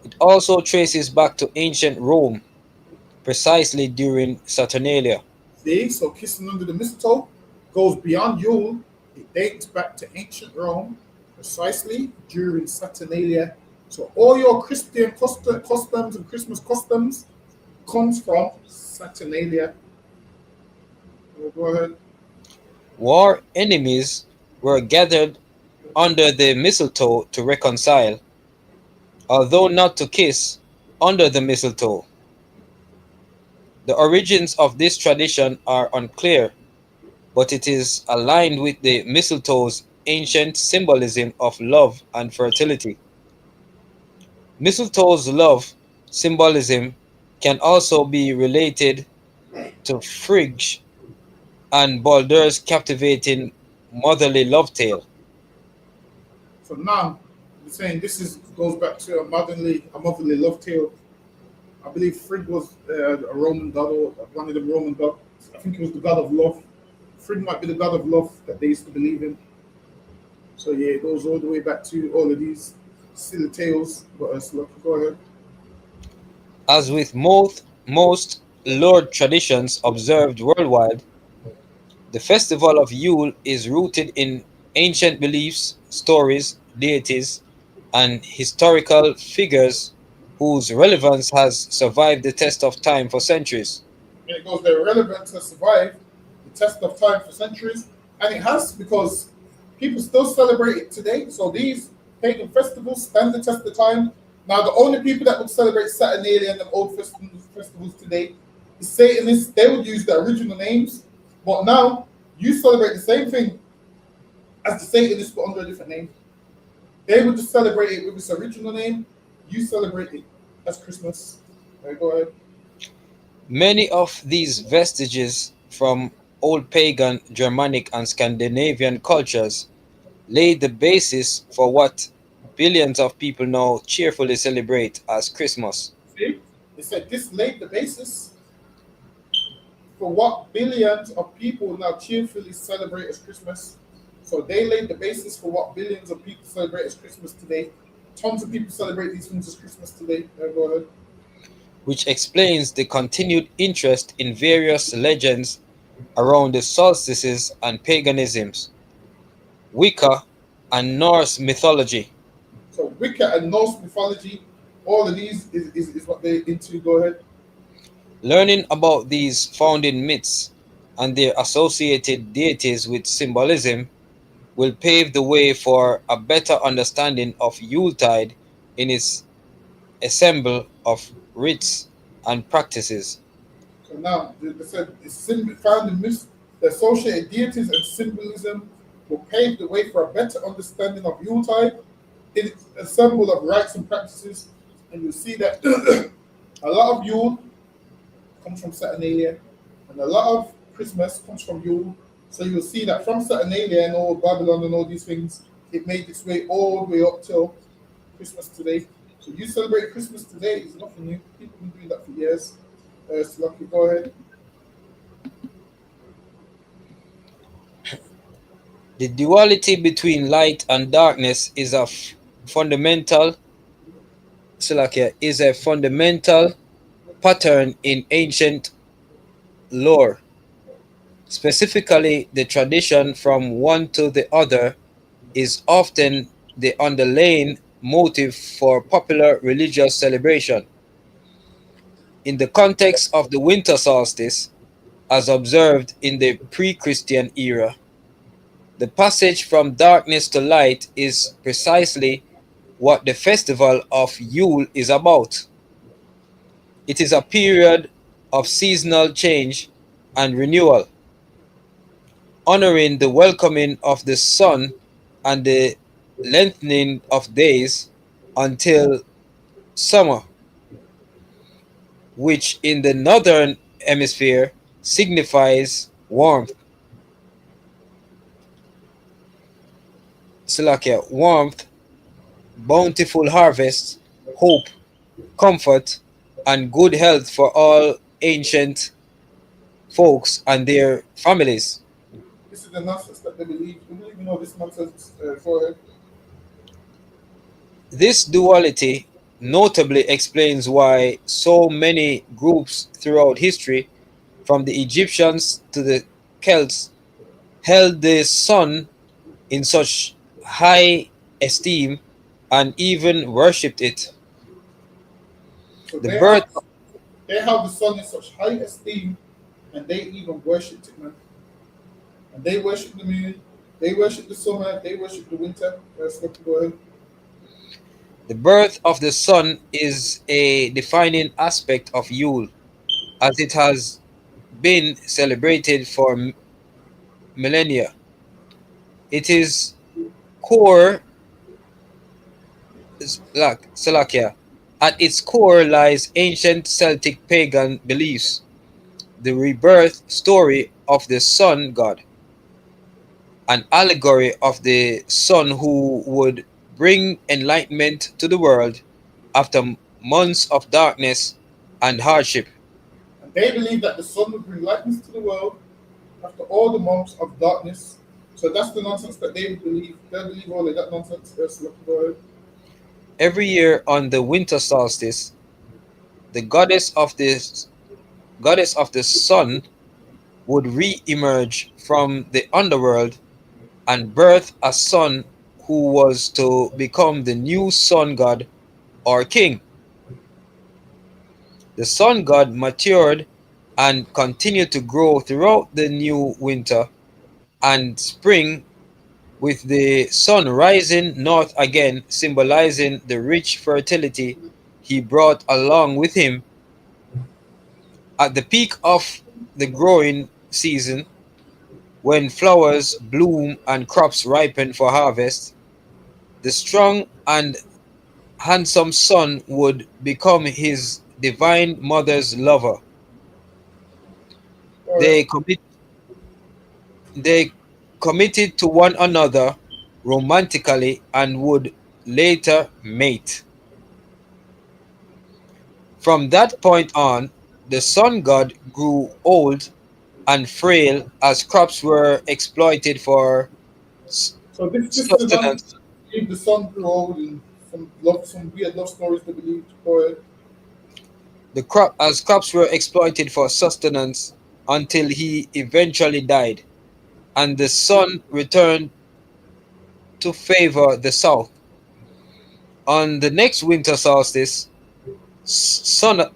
It also traces back to ancient Rome, precisely during Saturnalia. See, so Kissing Under the Mistletoe goes beyond Yule. It dates back to ancient Rome, precisely during Saturnalia. So all your Christian customs and Christmas customs comes from Saturnalia. Go ahead. War enemies were gathered under the mistletoe to reconcile, although not to kiss, under the mistletoe. The origins of this tradition are unclear, but it is aligned with the mistletoe's ancient symbolism of love and fertility. Mistletoe's love symbolism can also be related to Frigg and Baldur's captivating motherly love tale. So now we're saying this is goes back to a motherly love tale. I believe Frigg was a Roman god or one of the Roman gods. I think he was the god of love. Frigg might be the god of love that they used to believe in. So yeah, it goes all the way back to all of these silly tales. But go ahead. As with most Lord traditions observed worldwide, the festival of Yule is rooted in ancient beliefs, stories, deities, and historical figures whose relevance has survived the test of time for centuries. And it goes, their relevance has survived the test of time for centuries, and it has because people still celebrate it today. So these pagan festivals stand the test of time. Now, the only people that would celebrate Saturnalia and the old festivals today is Satanists. They would use the original names, but now you celebrate the same thing as the Satanists, but under a different name. They would just celebrate it with its original name. You celebrate it as Christmas. Right, go ahead. Many of these vestiges from old pagan, Germanic, and Scandinavian cultures laid the basis for what billions of people now cheerfully celebrate as Christmas. See? They said this laid the basis for what billions of people now cheerfully celebrate as Christmas. So they laid the basis for what billions of people celebrate as Christmas today. Tons of people celebrate these things as Christmas today. Go ahead. Which explains the continued interest in various legends around the solstices and paganisms, Wicca, and Norse mythology. So Wicca and Norse mythology, all of these is what they're into. Go ahead. Learning about these founding myths and their associated deities with symbolism will pave the way for a better understanding of Yuletide in its ensemble of rites and practices. So now they said founding myths, the associated deities and symbolism will pave the way for a better understanding of Yuletide in its ensemble of rites and practices. And you'll see that a lot of Yule comes from Saturnalia, and a lot of Christmas comes from Yule. So you'll see that from Saturnalia and all Babylon and all these things, it made its way all the way up till Christmas today. So you celebrate Christmas today, it's nothing new. People have been doing that for years. So Lucky, go ahead. The duality between light and darkness is a fundamental pattern in ancient lore. Specifically, the tradition from one to the other is often the underlying motive for popular religious celebration. In the context of the winter solstice, as observed in the pre-Christian era, the passage from darkness to light is precisely what the festival of Yule is about. It is a period of seasonal change and renewal, honoring the welcoming of the sun and the lengthening of days until summer, which in the northern hemisphere signifies warmth. Slovakia, warmth, bountiful harvests, hope, comfort, and good health for all ancient folks and their families. This is the nonsense that they believe. You believe you know this nonsense, forehead? This duality notably explains why so many groups throughout history, from the Egyptians to the Celts, held the sun in such high esteem and even worshipped it. So The birth they have the sun in such high esteem, and they even worship it, man. And they worship the moon, they worship the summer, they worship the winter. Let's go ahead. the birth of the sun is a defining aspect of Yule, as it has been celebrated for millennia. It is core like Salakia. At its core lies ancient Celtic pagan beliefs, the rebirth story of the sun god, an allegory of the son who would bring enlightenment to the world after months of darkness and hardship. And they believe that the sun will bring lightness to the world after all the months of darkness. So that's the nonsense that they believe. They believe all of that nonsense. Let's go ahead. Every year on the winter solstice, the goddess of the sun would re-emerge from the underworld and birth a son who was to become the new sun god or king. The sun god matured and continued to grow throughout the new winter and spring, with the sun rising north again, symbolizing the rich fertility he brought along with him. At the peak of the growing season, when flowers bloom and crops ripen for harvest, the strong and handsome son would become his divine mother's lover. All right. They committed to one another romantically and would later mate. From that point on, the sun god grew old and frail as crops were exploited for So this is the nonsense. sustenance. Believe the sun grew old and some weird love stories they believe. Go ahead. As crops were exploited for sustenance until he eventually died, and the sun returned to favor the south. On the next winter solstice, Sona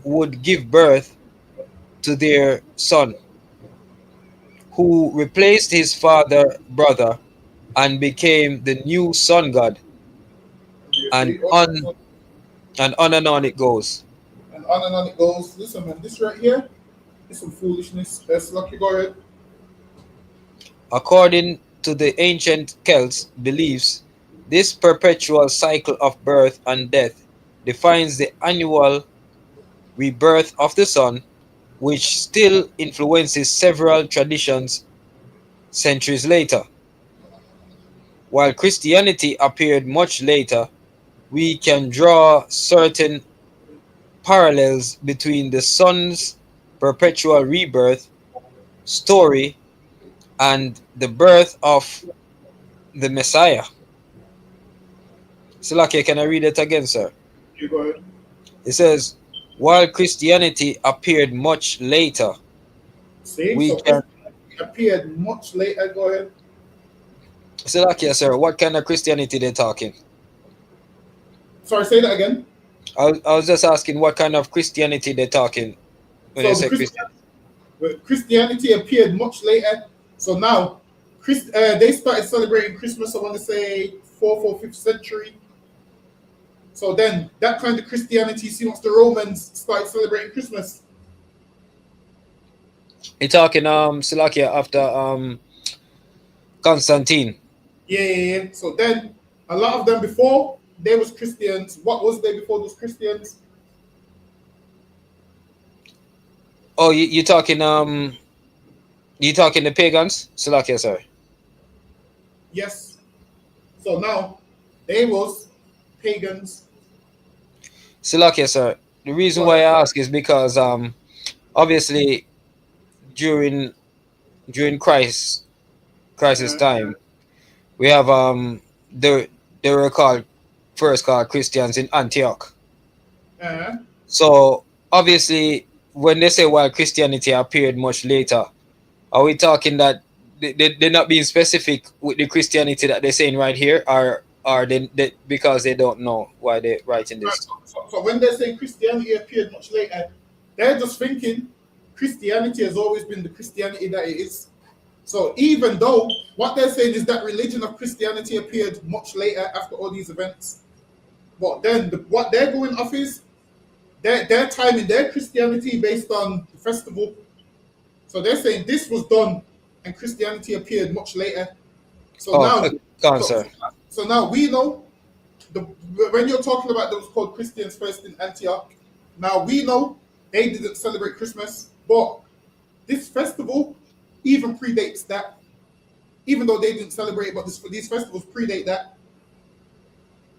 would give birth to their son, who replaced his father brother and became the new sun god, You and see, oh, on and on it goes. and on it goes. Listen, man, this right here is some foolishness. Let's lucky go ahead. According to the ancient Celts beliefs, this perpetual cycle of birth and death defines the annual rebirth of the sun, which still influences several traditions centuries later. While Christianity appeared much later, we can draw certain parallels between the sun's perpetual rebirth story and the birth of the Messiah. Salaki, can I read it again, sir? You go ahead. It says, while Christianity appeared much later, See, we so can. Christianity appeared much later. Go ahead. Salaki, sir, what kind of Christianity they talking? Sorry, say that again. I was just asking what kind of Christianity they talking when So they the say Christian. Christianity appeared much later. So now, they started celebrating Christmas. I want to say fourth or fifth century. So then, that kind of Christianity, see, once the Romans started celebrating Christmas. They talking Salakia after Constantine. Yeah. So then a lot of them before they was Christians. What was they before those Christians? Oh, you talking the pagans? Salakia, sorry. Yes. So now they was pagans. Salakia, sir. The reason why I ask is because obviously during Christ's time, we have they were called Christians in Antioch. So obviously when they say while Christianity appeared much later, are we talking that they're not being specific with the Christianity that they're saying right here, or are they because they don't know why they're writing this? So when they say Christianity appeared much later, they're just thinking Christianity has always been the Christianity that it is. So even though what they're saying is that religion of Christianity appeared much later after all these events, but then what they're going off is they're timing their Christianity based on the festival. So they're saying this was done and Christianity appeared much later. So so now we know when you're talking about those called Christians first in Antioch, now we know they didn't celebrate Christmas, but this festival even predates that. Even though they didn't celebrate, but these festivals predate that.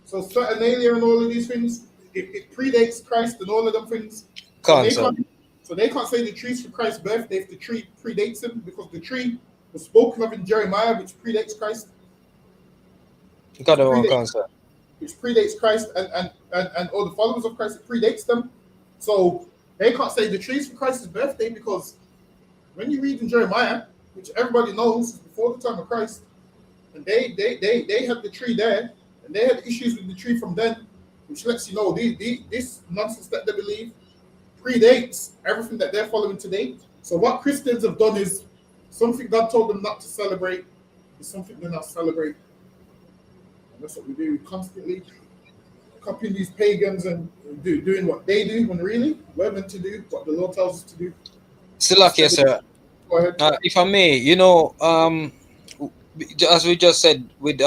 So Saturnalia and all of these things, it predates Christ and all of them things. So they can't say the tree's for Christ's birthday if the tree predates him, because the tree was spoken of in Jeremiah, which predates Christ. Which predates Christ and all the followers of Christ, it predates them. So they can't say the tree's for Christ's birthday, because when you read in Jeremiah, which everybody knows is before the time of Christ, and they had the tree there, and they had issues with the tree from then, which lets you know this nonsense that they believe predates everything that they're following today. So what Christians have done is something God told them not to celebrate is something they're not celebrating. And that's what we do, constantly copying these pagans and doing what they do, when really we're meant to do what the Lord tells us to do. Salakia, sir. Go ahead. If I may, as we just said, with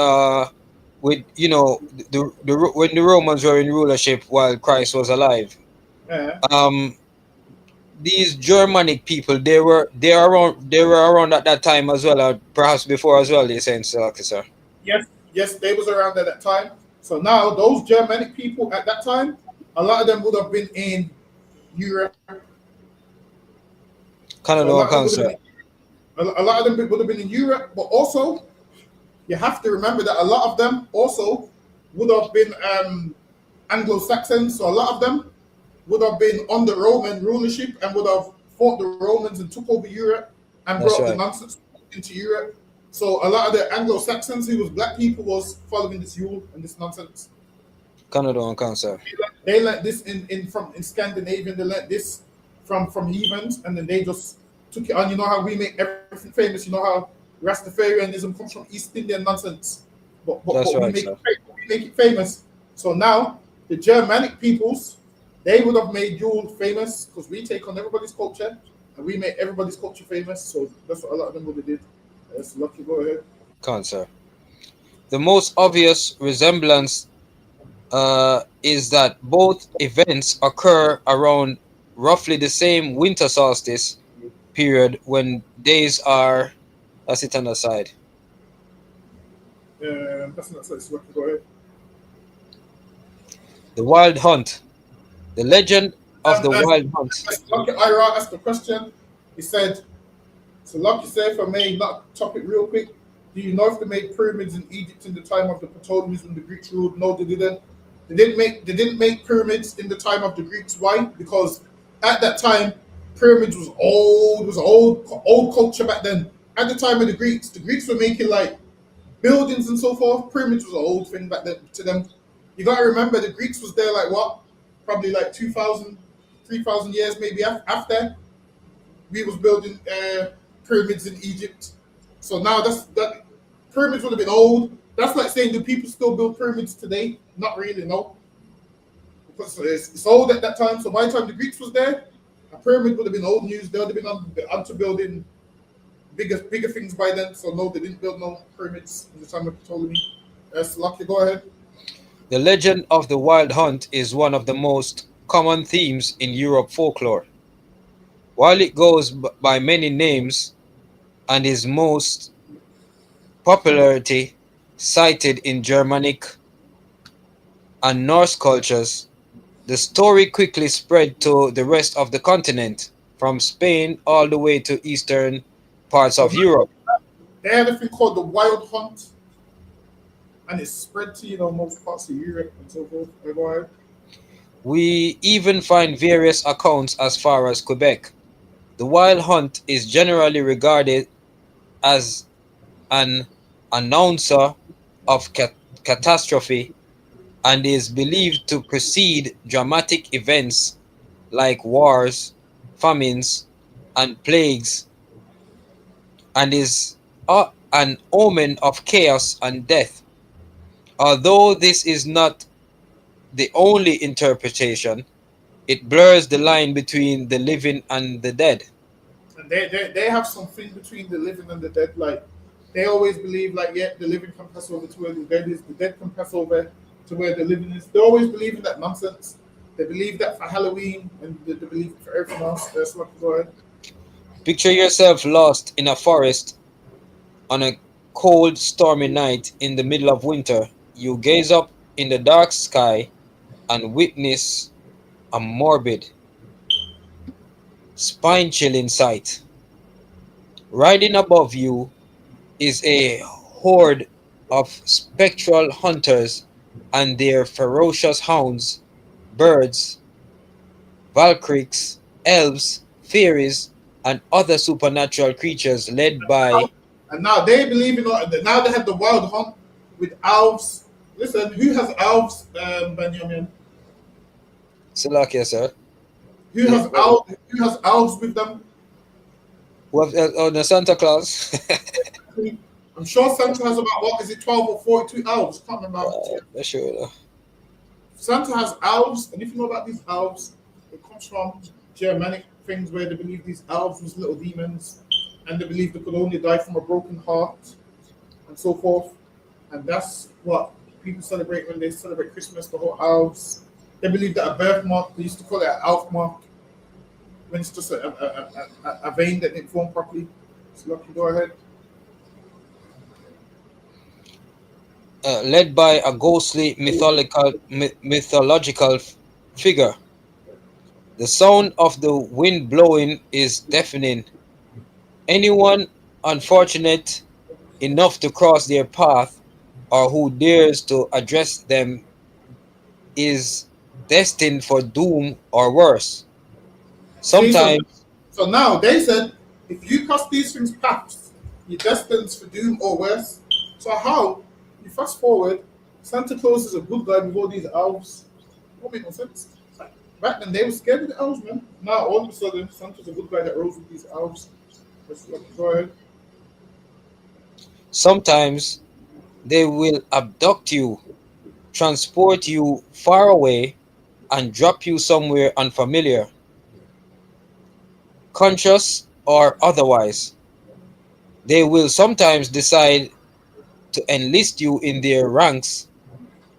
when the Romans were in rulership while Christ was alive, these Germanic people, they were around at that time as well, or perhaps before as well. They saying, sir. Yes, they was around at that time. So now those Germanic people at that time, a lot of them would have been in Europe. Canada, a lot of them would have been in Europe, but also you have to remember that a lot of them also would have been Anglo-Saxons. So a lot of them would have been under Roman rulership and would have fought the Romans and took over Europe and brought the nonsense into Europe. So a lot of the Anglo-Saxons who was black people was following this Yule and this nonsense. Canada and cancer. They learned this in Scandinavian. They learned this from heathens, and then they just took it on. You know how we make everything famous. You know how Rastafarianism comes from East Indian nonsense, but we make it famous. So now the Germanic peoples, they would have made Yule famous because we take on everybody's culture and we make everybody's culture famous. So that's what a lot of them would have did. That's lucky. Go ahead. Cancer. The most obvious resemblance is that both events occur around roughly the same winter solstice period when days are. That's it on the side. That's not so. Lucky. Go ahead. The wild hunt. The legend of the wild hunt. Lucky Ira asked the question. He said, so Lucky said, if I may not topic real quick, do you know if they made pyramids in Egypt in the time of the Ptolemies when the Greeks ruled? No, they didn't. They didn't make pyramids in the time of the Greeks. Why? Because at that time, pyramids was old. It was old culture back then. At the time of the Greeks were making like buildings and so forth. Pyramids was an old thing back then to them. You got to remember, the Greeks was there like what? Probably like 2,000, 3,000 years maybe after we was building pyramids in Egypt. So now that pyramids would have been old. That's like saying, do people still build pyramids today? Not really, no. Because it's old at that time. So by the time the Greeks was there, a pyramid would have been old news. They would have been onto building bigger things by then. So no, they didn't build no pyramids in the time of Ptolemy. Lucky, go ahead. The legend of the wild hunt is one of the most common themes in Europe folklore. While it goes by many names and is most popularity cited in Germanic and Norse cultures, the story quickly spread to the rest of the continent, from Spain all the way to eastern parts So of Europe. they had a thing called the wild hunt, and it spread to most parts of Europe and so forth. Go ahead. We even find various accounts as far as Quebec. The wild hunt is generally regarded as an announcer of catastrophe and is believed to precede dramatic events like wars, famines, and plagues, and is an omen of chaos and death. Although this is not the only interpretation, it blurs the line between the living and the dead. And they have something between the living and the dead. Like they always believe, like yeah, the living can pass over to where the dead is, the dead can pass over to where the living is. They always believe in that nonsense. They believe that for Halloween, and they believe it for everything else. That's what go ahead. Picture yourself lost in a forest on a cold, stormy night in the middle of winter. You gaze up in the dark sky and witness a morbid, spine chilling sight. Riding above you is a horde of spectral hunters and their ferocious hounds, birds, valkyries, elves, fairies, and other supernatural creatures led by. And now they believe in. Now they have the wild hunt with elves. Listen, who has elves, Benjamin? Salakia, sir. Who has elves? Who has elves with them? The Santa Claus. I'm sure Santa has about, what is it, 12 or 42 elves? Can't remember. Sure. Santa has elves, and if you know about these elves, it comes from Germanic things where they believe these elves was little demons, and they believe they could only die from a broken heart, and so forth. And that's what people celebrate when they celebrate Christmas, the whole elves. They believe that a birthmark, they used to call it an elf mark, when it's just a vein that didn't form properly. So, Lucky, go ahead. Led by a ghostly mythological figure. The sound of the wind blowing is deafening. Anyone unfortunate enough to cross their path or who dares to address them is destined for doom or worse. Sometimes. So now they said, if you cross these things paths, you're destined for doom or worse. So how? You fast forward, Santa Claus is a good guy with all these elves. Don't make no sense. Back then they were scared of the elves, man. Now all of a sudden Santa's a good guy that rolls with these elves. Go ahead. Sometimes they will abduct you, transport you far away, and drop you somewhere unfamiliar, conscious or otherwise. They will sometimes decide to enlist you in their ranks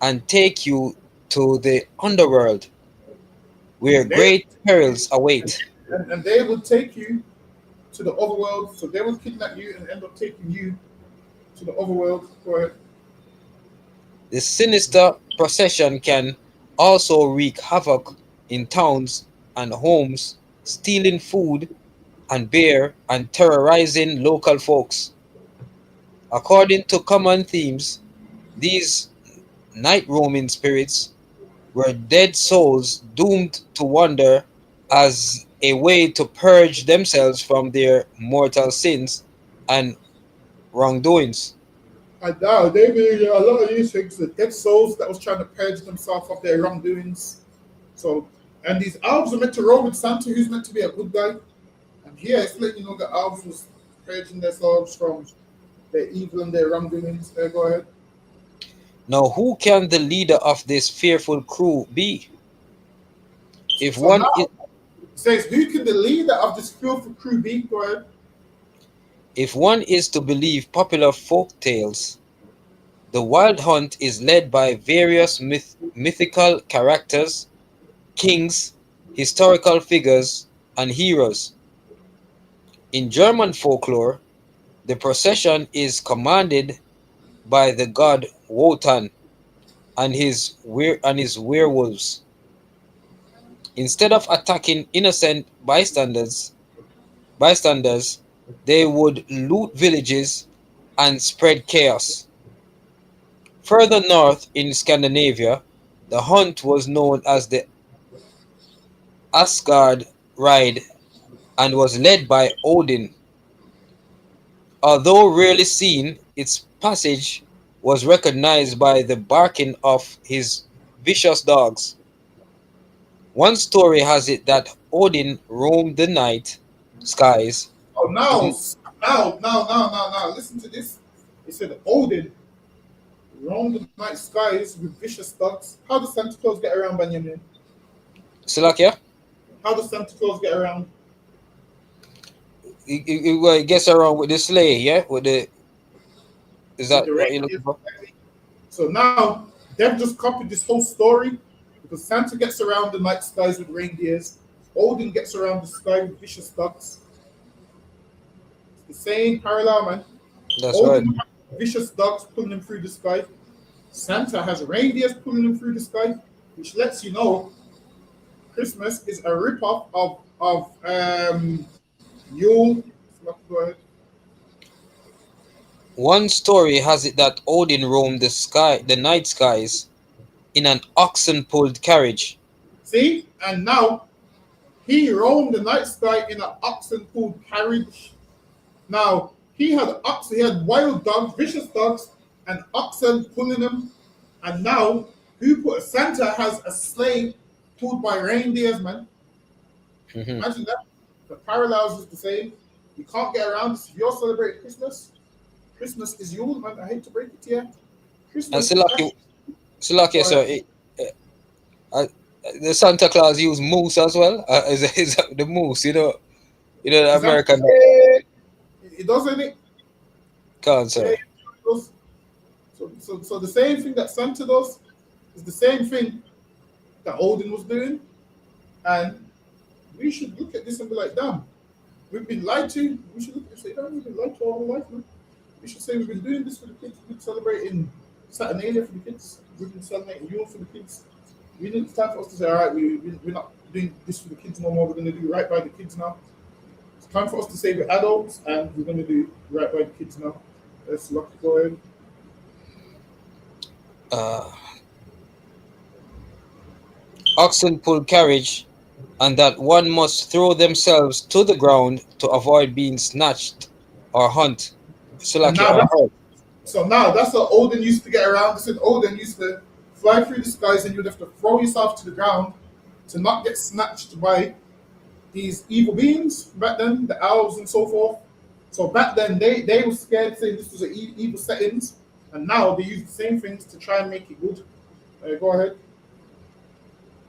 and take you to the underworld, where great perils await. And they will take you to the overworld, so they will kidnap you and end up taking you to the overworld. Go ahead. The sinister procession can also wreak havoc in towns and homes, stealing food and beer and terrorizing local folks. According to common themes, these night roaming spirits were dead souls doomed to wander as a way to purge themselves from their mortal sins and wrongdoings. And now they believe a lot of these things, the dead souls that was trying to purge themselves of their wrongdoings. So, and these elves are meant to roll with Santa, who's meant to be a good guy. And here it's letting you know the elves was purging themselves from their evil and their wrongdoings. Go ahead. Now, who can the leader of this fearful crew be? If one says, who can the leader of this fearful crew be? Go ahead. If one is to believe popular folk tales, the wild hunt is led by various mythical characters, kings, historical figures, and heroes. In German folklore, the procession is commanded by the god Wotan and his werewolves. Instead of attacking innocent bystanders, they would loot villages and spread chaos. Further north in Scandinavia, the hunt was known as the Asgard Ride and was led by Odin. Although rarely seen, its passage was recognized by the barking of his vicious dogs. One story has it that Odin roamed the night skies. Oh, now, listen to this. It said Odin roamed the night skies with vicious dogs. How does Santa Claus get around, Benjamin? Slovakia? How does Santa Claus get around? He gets around with the sleigh, yeah? Is that With the what you're looking reindeers? for? So now they've just copied this whole story because Santa gets around the night skies with reindeers. Odin gets around the sky with vicious ducks. It's the same parallel, man. That's right. Odin has vicious ducks pulling him through the sky. Santa has reindeers pulling him through the sky, which lets you know Christmas is a ripoff of Yule. Go ahead. One story has it that Odin roamed the night skies, in an oxen-pulled carriage. See, and now he roamed the night sky in an oxen-pulled carriage. Now he had oxen, he had wild dogs, vicious dogs, and oxen pulling him. And now Santa has a sleigh pulled by reindeers, man. Mhm. Imagine that. The parallels is the same. You can't get around this. If you're celebrating Christmas, Christmas is Yule, man. I hate to break it to you. And Christmas. Slovakia, sir, the Santa Claus use moose as well. Is that the moose? The American It doesn't it? can't, sir. Yeah, it does. So the same thing that Santa does is the same thing that Odin was doing, and we should look at this and be like, damn, we've been lied to. We should look and say, damn, we've been lied to our whole life, man. We should say we've been doing this for the kids. We've been celebrating Saturnalia for the kids. We've been celebrating Yule for the kids. It's time for us to say, all right, we're not doing this for the kids no more. We're going to do right by the kids now. It's time for us to say we're adults and we're going to do right by the kids now. Let's go ahead. Oxen-pulled carriage, and that one must throw themselves to the ground to avoid being snatched or hunt. Slovakia. So now that's how Odin used to get around. They said Odin used to fly through the skies and you'd have to throw yourself to the ground to not get snatched by these evil beings back then, the elves and so forth. So back then they were scared, saying this was an evil settings, and now they use the same things to try and make it good. Go ahead.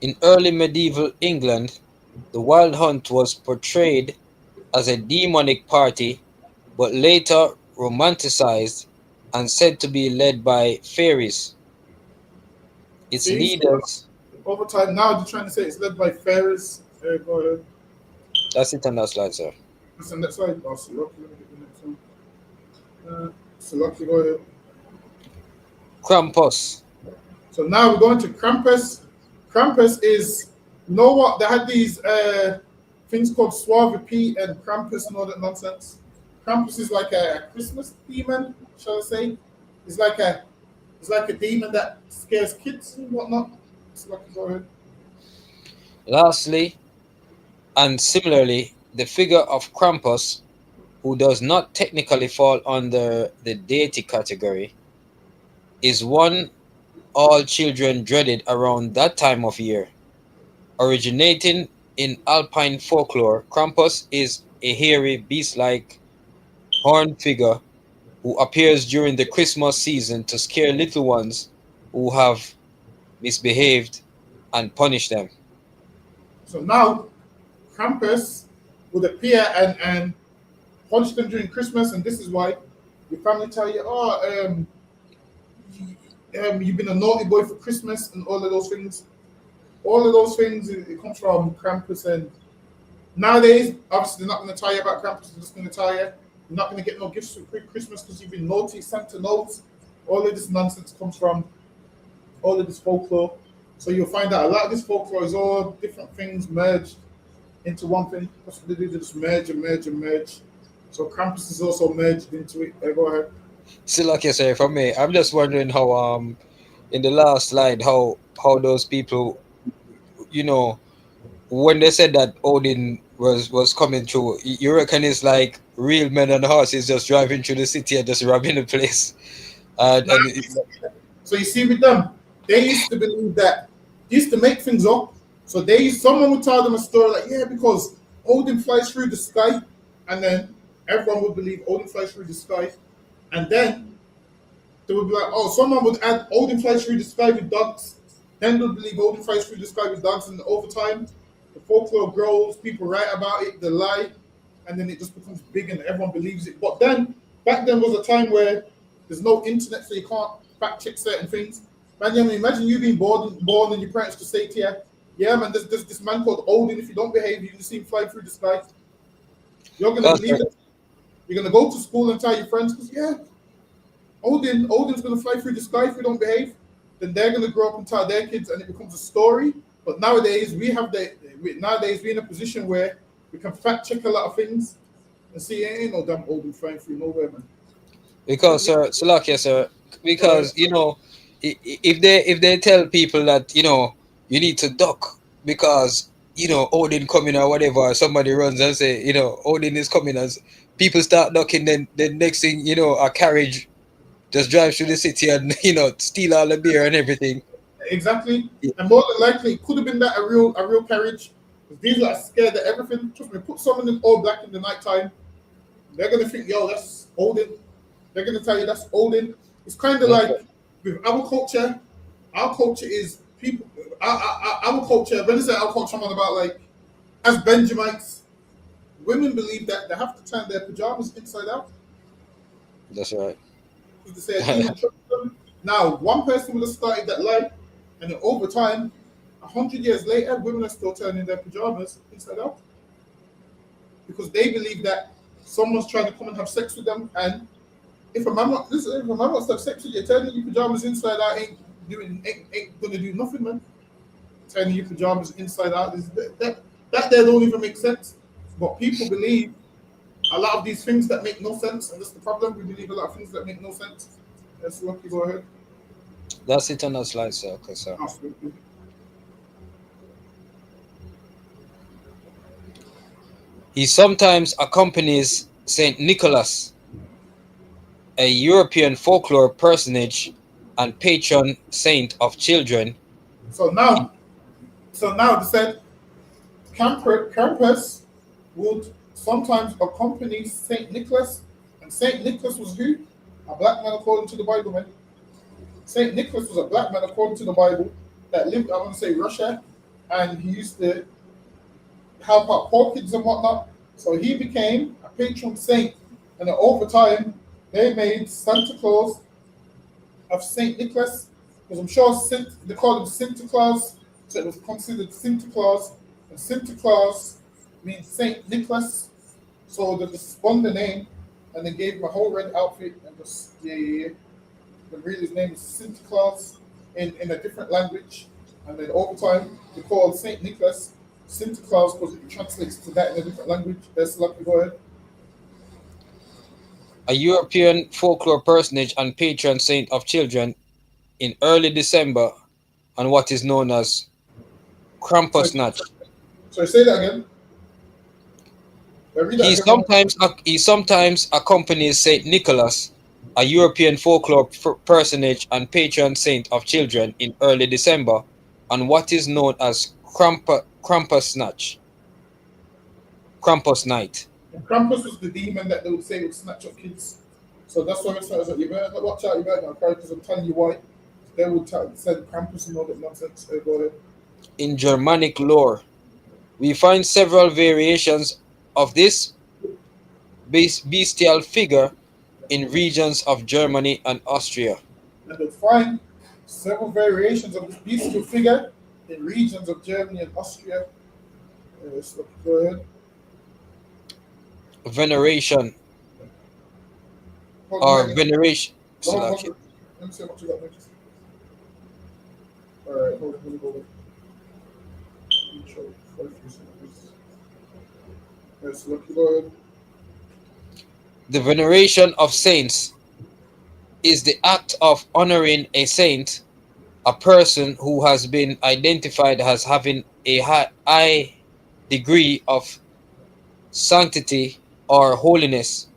In early medieval England, the wild hunt was portrayed as a demonic party, but later romanticized and said to be led by fairies. Its leaders. Over time, now they're trying to say it's led by fairies. Go ahead. That's it on that slide, sir. That's the next slide. Oh, so lucky, let me get the next one. So lucky, go ahead. Krampus. So now we're going to Krampus. Krampus is, you know what? They had these things called Suave Pete and Krampus and all that nonsense. Krampus is like a Christmas demon, shall I say? It's like a demon that scares kids and whatnot. So lucky, go ahead. Lastly, and similarly, the figure of Krampus, who does not technically fall under the deity category, is one all children dreaded around that time of year. Originating in Alpine folklore, Krampus is a hairy, beast-like horned figure who appears during the Christmas season to scare little ones who have misbehaved and punish them. So now Krampus would appear and punish them during Christmas, and this is why your family tell you, oh, you've been a naughty boy for Christmas, and all of those things. All of those things, it comes from Krampus. And nowadays, obviously, they're not going to tell you about Krampus. They're just going to tell you you're not going to get no gifts for Christmas because you've been naughty. Santa knows. All of this nonsense comes from all of this folklore. So you'll find that a lot of this folklore is all different things merged into one thing. That's what they do. They just merge and merge and merge. So Krampus is also merged into it. Go ahead. Still, like you say, for me, I'm just wondering how in the last slide how those people, you know, when they said that Odin was coming through, you reckon it's like real men on horses just driving through the city and just robbing the place? So you see with them, they used to believe that, they used to make things up. So someone would tell them a story like, yeah, because Odin flies through the sky, and then everyone would believe Odin flies through the sky, and then they would be like, oh, someone would add Odin flies through the sky with dogs, then they'd believe Odin flies through the sky with dogs, and over time, the folklore grows, people write about it, they lie, and then it just becomes big and everyone believes it. But then, back then was a time where there's no internet, so you can't fact check certain things. Man, yeah, imagine you being born and your parents just say to you, yeah, man, there's this man called Odin. If you don't behave, you can see him fly through the sky. You're going to believe it. You're going to go to school and tell your friends, because, yeah, Odin's going to fly through the sky if we don't behave. Then they're going to grow up and tell their kids, and it becomes a story. But nowadays, we're in a position where we can fact check a lot of things and see, ain't no damn Odin flying through nowhere, man. Because, sir, Salakia, sir, because, you know, if they tell people that, you know, you need to duck because, you know, Odin coming or whatever, somebody runs and say, you know, Odin is coming, as people start ducking, then the next thing, you know, a carriage just drives through the city and, you know, steal all the beer and everything. Exactly. Yeah. And more than likely, it could have been that a real carriage. These are scared of everything. Trust me, put someone in all black in the nighttime, they're going to think, yo, that's Odin. They're going to tell you that's Odin. It's kind of like with our culture is people, our culture, when I say our culture, I'm on about like, as Benjamites, women believe that they have to turn their pajamas inside out. That's right. They say, now, one person would have started that lie, and then over time, 100 years later, women are still turning their pajamas inside out. Because they believe that someone's trying to come and have sex with them, and if a man wants to have sex with you, turning your pajamas inside out ain't gonna do nothing, man. Turning your pajamas inside out is that there don't even make sense. But people believe a lot of these things that make no sense, and that's the problem. We believe a lot of things that make no sense. Let's go ahead. That's it on that slide, sir. Okay, sir. He sometimes accompanies Saint Nicholas, a European folklore personage and patron saint of children. So now they said Krampus would sometimes accompany Saint Nicholas, and Saint Nicholas was who? A black man according to the Bible, man. Saint Nicholas was a black man according to the Bible that lived, I want to say, Russia, and he used to help out poor kids and whatnot. So he became a patron saint, and then over time they made Santa Claus of Saint Nicholas, because I'm sure they called him Santa Claus, so it was considered Santa Claus, and Santa Claus means Saint Nicholas, so they just spun the name and they gave him a whole red outfit and just the real his name is Santa Claus in a different language, and then over time they called Saint Nicholas Santa Claus because it translates to that in a different language. That's lucky. Go ahead. A European folklore personage and patron saint of children in early December on what is known as Krampusnacht. Sorry, say that again. He sometimes accompanies Saint Nicholas, a European folklore personage and patron saint of children in early December on what is known as Krampusnacht. Krampus night. And Krampus was the demon that they would say would snatch up kids. So that's why it says that you better watch out, you better not cry, because I'm telling you why. They would say Krampus and all that nonsense. Go ahead. In Germanic lore, we find several variations of this bestial figure in regions of Germany and Austria. And they'll find several variations of this bestial figure in regions of Germany and Austria. So go ahead. Veneration Hold or on, veneration. hold on, Slack. let me see what you got next. Alright, hold on, let me go back. Yes, look, you go ahead. The veneration of saints is the act of honoring a saint, a person who has been identified as having a high degree of sanctity or holiness.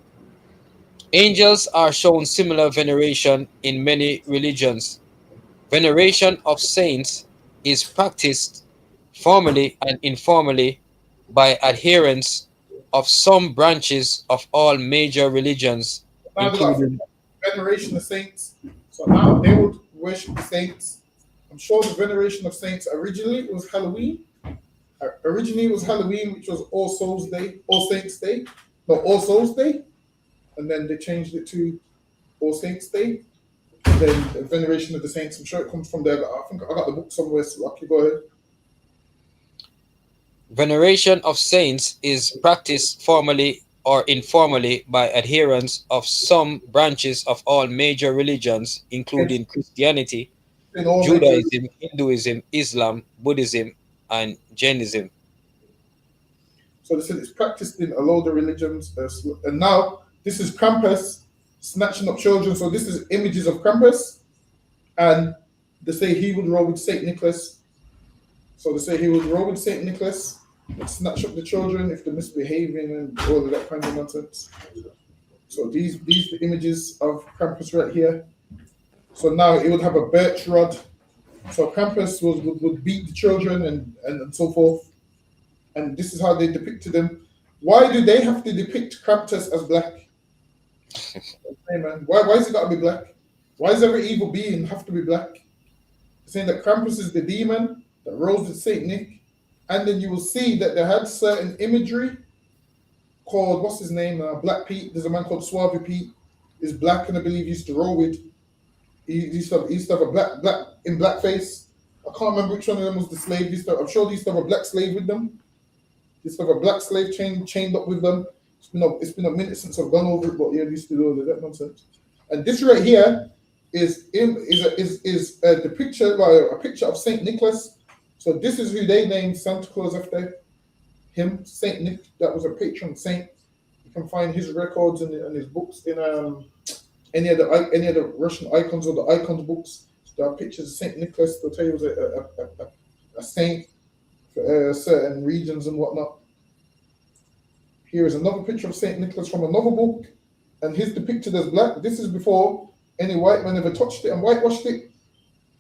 Angels are shown similar veneration in many religions. Veneration of saints is practiced formally and informally by adherents of some branches of all major religions, Now they got including veneration of saints. So now they would worship the saints. I'm sure the veneration of saints originally was Halloween. Originally it was Halloween, which was All Souls Day, All Saints Day, no All Souls Day, and then they changed it to All Saints Day. And then the veneration of the saints. I'm sure it comes from there. I think I got the book somewhere. So Lucky, go ahead. veneration of saints is practiced formally or informally by adherents of some branches of all major religions, including Christianity, In all major, Judaism, Hinduism, Islam, Buddhism, and Jainism. so they said it's practiced in a load of religions. And now this is Krampus snatching up children. So this is images of Krampus, and they say he would roll with Saint Nicholas. So they say he would roll with Saint Nicholas and snatch up the children if they're misbehaving and all of that kind of nonsense. So these are the images of Krampus right here. So now it would have a birch rod. So Krampus would beat the children and so forth. And this is how they depicted him. Why do they have to depict Krampus as black? Hey man, why is it got to be black? Why does every evil being have to be black? They're saying that Krampus is the demon that rose with Saint Nick. And then you will see that they had certain imagery called, what's his name? Black Pete. There's a man called Suave Pete. He's black, and I believe he used to roll with. He used to have a black in blackface. I can't remember which one of them was the slave. I'm sure they used to have a black slave with them. They used to have a black slave chained up with them. It's been a minute since I've gone over it, but yeah, they used to do all of that nonsense. And this right here is the picture, like a picture of Saint Nicholas. So this is who they named Santa Claus after. Him, Saint Nick. That was a patron saint. You can find his records and his books in any of the Russian icons or the icons books. There are pictures of Saint Nicholas. They'll tell you he was a saint for certain regions and whatnot. Here is another picture of Saint Nicholas from another book, and he's depicted as black. This is before any white man ever touched it and whitewashed it.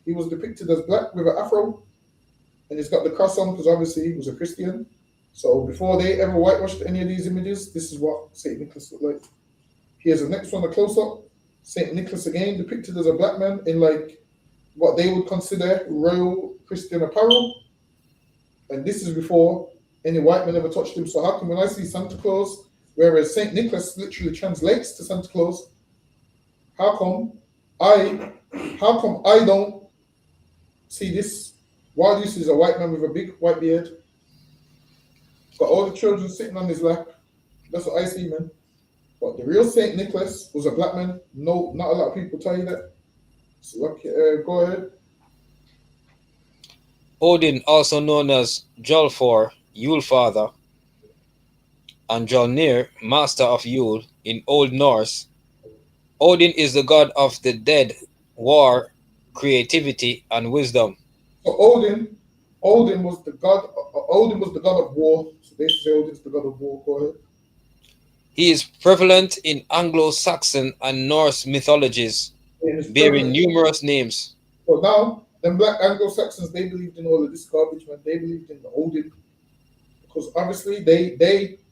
He was depicted as black with an afro, and he's got the cross on because obviously he was a Christian. So before they ever whitewashed any of these images, this is what Saint Nicholas looked like. Here's the next one, a close-up. Saint Nicholas again, depicted as a black man in like what they would consider royal Christian apparel. And this is before any white man ever touched him. So how come when I see Santa Claus, whereas Saint Nicholas literally translates to Santa Claus, how come I don't see this? Why this is a white man with a big white beard? Got all the children sitting on his lap. That's what I see, man. But the real Saint Nicholas was a black man. No, not a lot of people tell you that. So go ahead. Odin, also known as Jolfor, Yule Father, and Jolnir, Master of Yule in Old Norse. Odin is the god of the dead, war, creativity, and wisdom. So Odin was the god. Odin was the god of war. So they say Odin's the god of war. Go ahead. He is prevalent in Anglo-Saxon and Norse mythologies, bearing numerous names. So now, them black Anglo-Saxons, they believed in all of this garbage, man. They believed in the Odin. Because obviously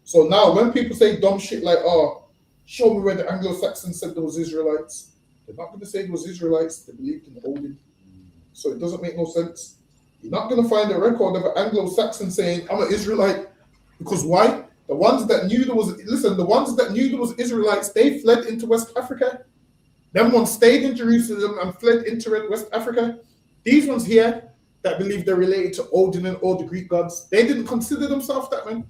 so now when people say dumb shit like, oh, show me where the Anglo-Saxons said there was Israelites, they're not going to say there was Israelites, they believed in Odin. So it doesn't make no sense. You're not going to find a record of an Anglo-Saxon saying, I'm an Israelite. Because why? The ones that knew there was, listen, the ones that knew there was Israelites, they fled into West Africa. Them ones stayed in Jerusalem and fled into West Africa. These ones here that believe they're related to Odin and all the Greek gods, they didn't consider themselves that, man.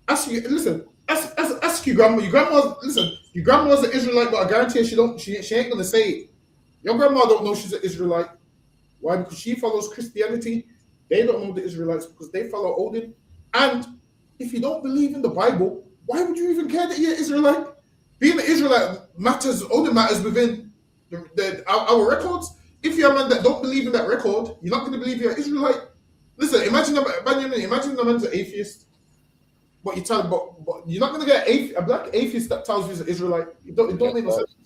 Ask you, listen, ask your grandma. Your grandma, listen, your grandma's an Israelite, but I guarantee you she ain't gonna say it. Your grandma don't know she's an Israelite. Why? Because she follows Christianity. They don't know the Israelites because they follow Odin. And if you don't believe in the Bible, why would you even care that you're Israelite? Being an Israelite matters, only matters within our records. If you're a man that don't believe in that record, you're not going to believe you're an Israelite. Listen, imagine the man's an atheist, but you tell, but you're not going to get a black atheist that tells you he's an Israelite. It don't make no sense.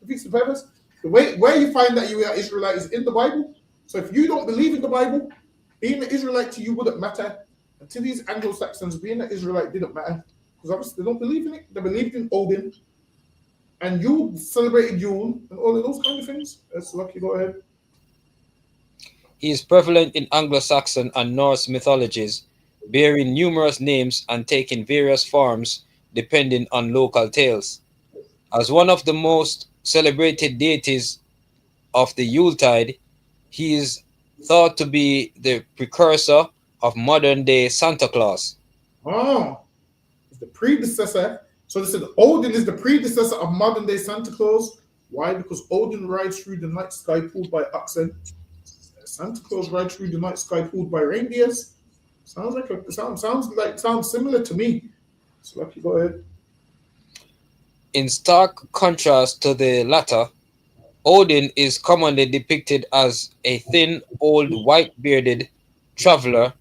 Defeats the purpose. The way where you find that you are Israelite is in the Bible. So if you don't believe in the Bible, being an Israelite to you wouldn't matter. And to these Anglo-Saxons, being an Israelite didn't matter. Because obviously they don't believe in it. They believed in Odin. And you celebrated Yule and all of those kind of things. That's lucky, go ahead. He is prevalent in Anglo-Saxon and Norse mythologies, bearing numerous names and taking various forms depending on local tales. As one of the most celebrated deities of the Yuletide, he is thought to be the precursor of modern-day Santa Claus. Oh, it's the predecessor. So they said Odin is the predecessor of modern-day Santa Claus. Why? Because Odin rides through the night sky pulled by oxen. Santa Claus rides through the night sky pulled by reindeers. Sounds similar to me. So lucky, go ahead. In stark contrast to the latter, Odin is commonly depicted as a thin, old, white-bearded traveler,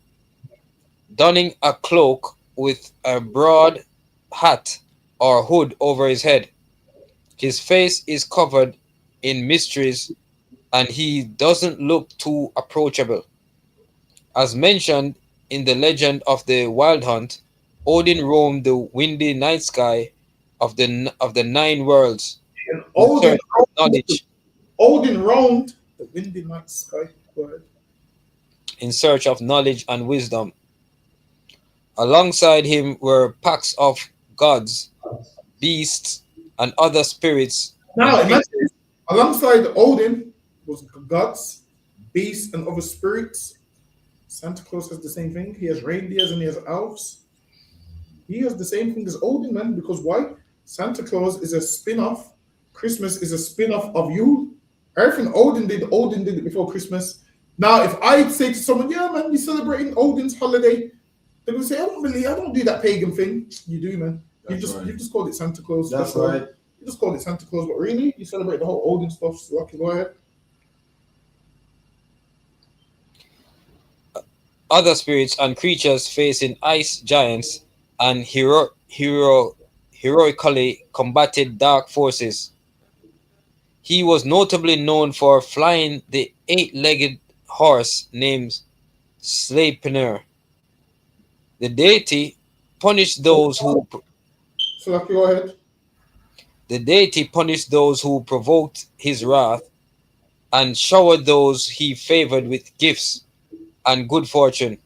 donning a cloak with a broad hat or hood over his head. His face is covered in mysteries, and he doesn't look too approachable. As mentioned in the legend of the Wild Hunt, Odin roamed the windy night sky of the 9 worlds. And Odin roamed the windy night sky. Go ahead. In search of knowledge and wisdom. Alongside him were packs of gods, beasts, and other spirits. Now, imagine, alongside Odin was gods, beasts, and other spirits. Santa Claus has the same thing. He has reindeers and he has elves. He has the same thing as Odin, man. Because why? Santa Claus is a spin-off. Christmas is a spin-off of Yule. Everything Odin did it before Christmas. Now, if I'd say to someone, yeah, man, you're celebrating Odin's holiday, they would say, I don't do that pagan thing. You do, man. You just called it Santa Claus. That's right. You just called it Santa Claus, but really, you celebrate the whole Odin stuff. So lucky, go ahead. Other spirits and creatures facing ice giants and heroically combated dark forces. He was notably known for flying the 8-legged horse named Sleipnir. The deity punished those who So lucky, go ahead. The deity punished those who provoked his wrath and showered those he favored with gifts and good fortune.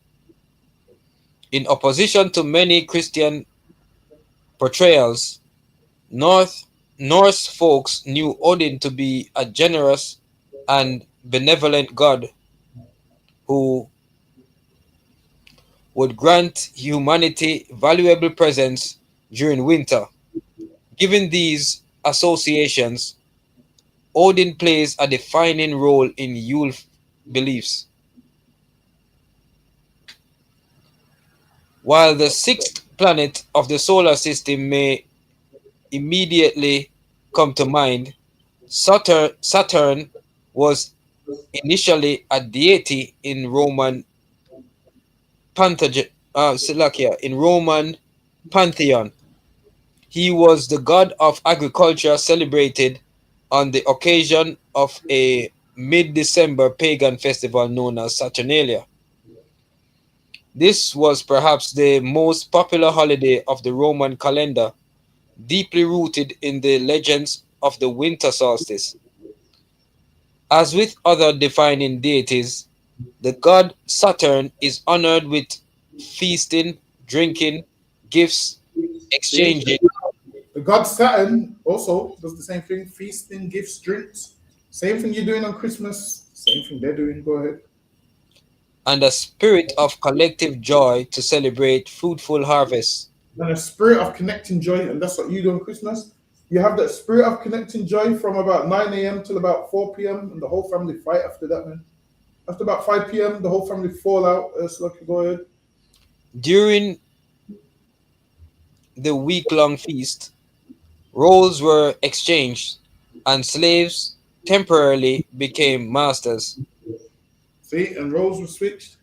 In opposition to many Christian portrayals, Norse folks knew Odin to be a generous and benevolent god who would grant humanity valuable presents during winter. Given these associations, Odin plays a defining role in Yule beliefs. While the 6th planet of the solar system may immediately come to mind, Saturn was initially a deity in Roman pantheon. He was the god of agriculture celebrated on the occasion of a mid-December pagan festival known as Saturnalia. This was perhaps the most popular holiday of the Roman calendar, deeply rooted in the legends of the winter solstice. As with other defining deities, the god Saturn is honored with feasting, drinking, gifts, exchanging. The god Saturn also does the same thing: feasting, gifts, drinks. Same thing you're doing on Christmas. Same thing they're doing. Go ahead. And a spirit of collective joy to celebrate fruitful harvests. And a spirit of connecting joy, and that's what you do on Christmas. You have that spirit of connecting joy from about 9 a.m. till about 4 p.m. and the whole family fight after that, man. After about 5 p.m., the whole family fall out. So okay, go ahead. During the week-long feast, roles were exchanged, and slaves temporarily became masters. See, and roles were switched,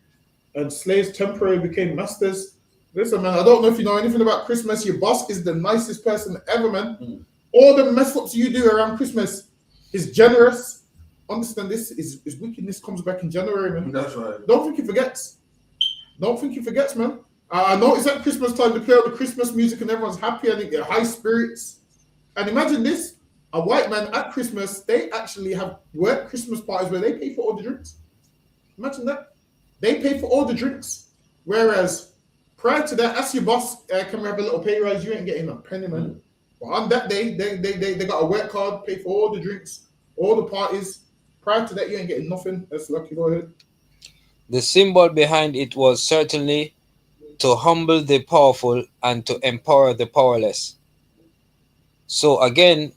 and slaves temporarily became masters. Listen, man, I don't know if you know anything about Christmas. Your boss is the nicest person ever, man. All the mess ups you do around Christmas is generous. Understand this is wickedness comes back in January, man. That's right. Don't think he forgets. Don't think he forgets, man. I know it's at Christmas time to play all the Christmas music and everyone's happy and they get high spirits. And imagine this: a white man at Christmas, they actually have work Christmas parties where they pay for all the drinks. Imagine that. They pay for all the drinks. Whereas prior to that, ask your boss, can we have a little pay rise? You ain't getting a penny, man. But on that day, they got a work card, pay for all the drinks, all the parties. Prior to that, you ain't getting nothing. That's lucky. Go ahead. The symbol behind it was certainly to humble the powerful and to empower the powerless. So again,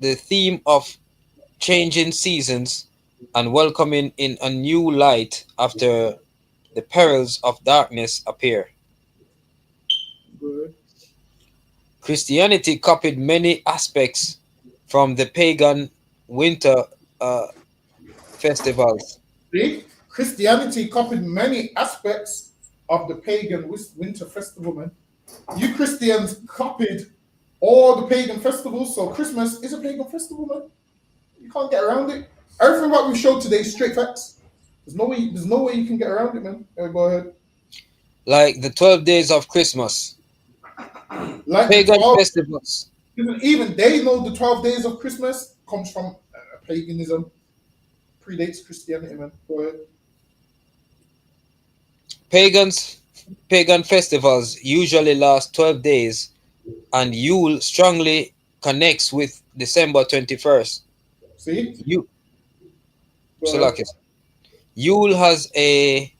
the theme of changing seasons and welcoming in a new light after the perils of darkness appear. Good. Christianity copied many aspects from the pagan winter festivals. See, Christianity copied many aspects of the pagan winter festival, man. You Christians copied all the pagan festivals, so Christmas is a pagan festival, man. You can't get around it. Everything what we showed today is straight facts. There's no way you can get around it, man. Go ahead. Like the 12 days of Christmas. Like Pagan festivals. Even they know the 12 days of Christmas comes from paganism. Predates Christianity, man. Go ahead. Pagan festivals usually last 12 days, and Yule strongly connects with December 21st. See? Yule has a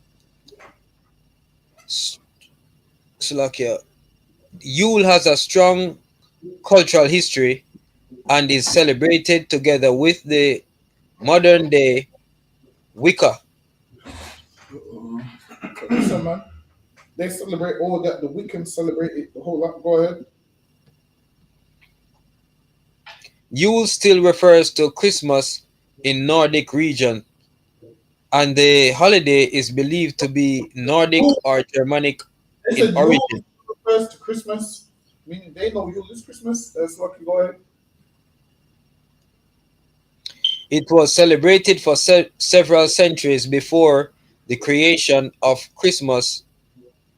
Yule has a strong cultural history and is celebrated together with the modern day Wicca. Listen, man. They celebrate all that. The Wiccans celebrate it, the whole lot. Go ahead. Yule still refers to Christmas in Nordic region, and the holiday is believed to be Nordic or Germanic in origin. Yule refers to Christmas, meaning they know Yule is Christmas. That's lucky. Go ahead. It was celebrated for several centuries before the creation of Christmas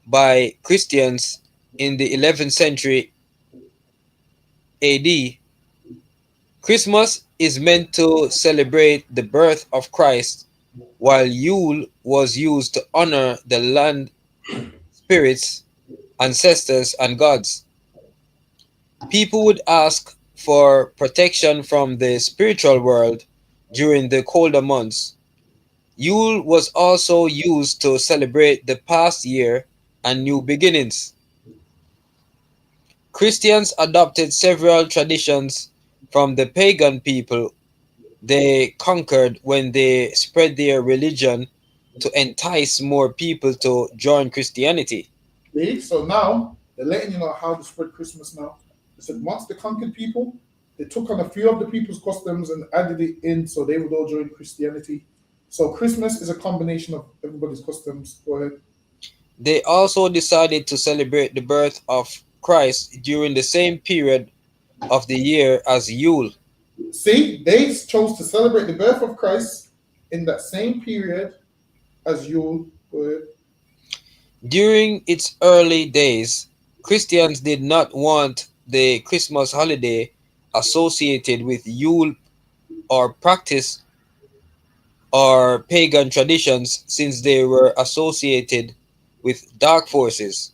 by Christians in the 11th century AD. Christmas is meant to celebrate the birth of Christ, while Yule was used to honor the land spirits, ancestors, and gods. People would ask for protection from the spiritual world during the colder months. Yule was also used to celebrate the past year and new beginnings. Christians adopted several traditions from the pagan people they conquered when they spread their religion to entice more people to join Christianity. See? So now they're letting you know how to spread Christmas now. They said once they conquered people, they took on a few of the people's customs and added it in so they would all join Christianity. So Christmas is a combination of everybody's customs. Go ahead. They also decided to celebrate the birth of Christ during the same period of the year as Yule. See, they chose to celebrate the birth of Christ in that same period as Yule. Go ahead. During its early days, Christians did not want the Christmas holiday associated with Yule or practice or pagan traditions, since they were associated with dark forces.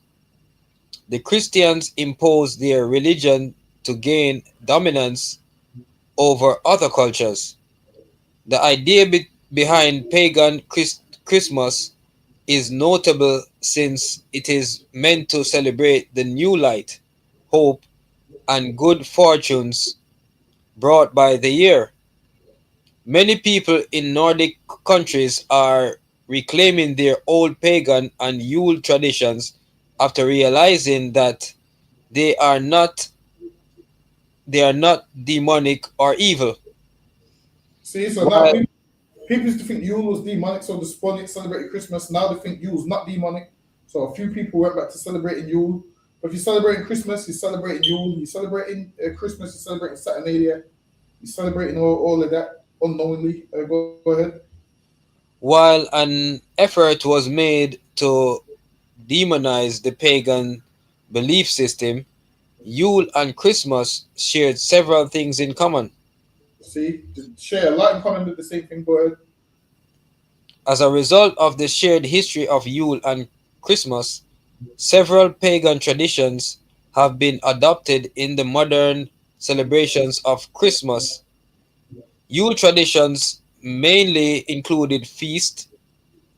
The Christians imposed their religion to gain dominance over other cultures. The idea behind pagan Christmas is notable since it is meant to celebrate the new light, hope, and good fortunes brought by the year. Many people in Nordic countries are reclaiming their old pagan and Yule traditions after realizing that they are not demonic or evil. See, so now While, people used to think Yule was demonic, so the Sponics celebrated Christmas. Now they think Yule's not demonic. So a few people went back to celebrating Yule. But if you're celebrating Christmas, you're celebrating Yule. You're celebrating Christmas, you're celebrating Saturnalia. You're celebrating all of that unknowingly. Go ahead. while an effort was made to demonize the pagan belief system, Yule and Christmas shared several things in common. See, to share a lot in common with the same thing. Go ahead. As a result of the shared history of Yule and Christmas, several pagan traditions have been adopted in the modern celebrations of Christmas. Yule traditions mainly included feast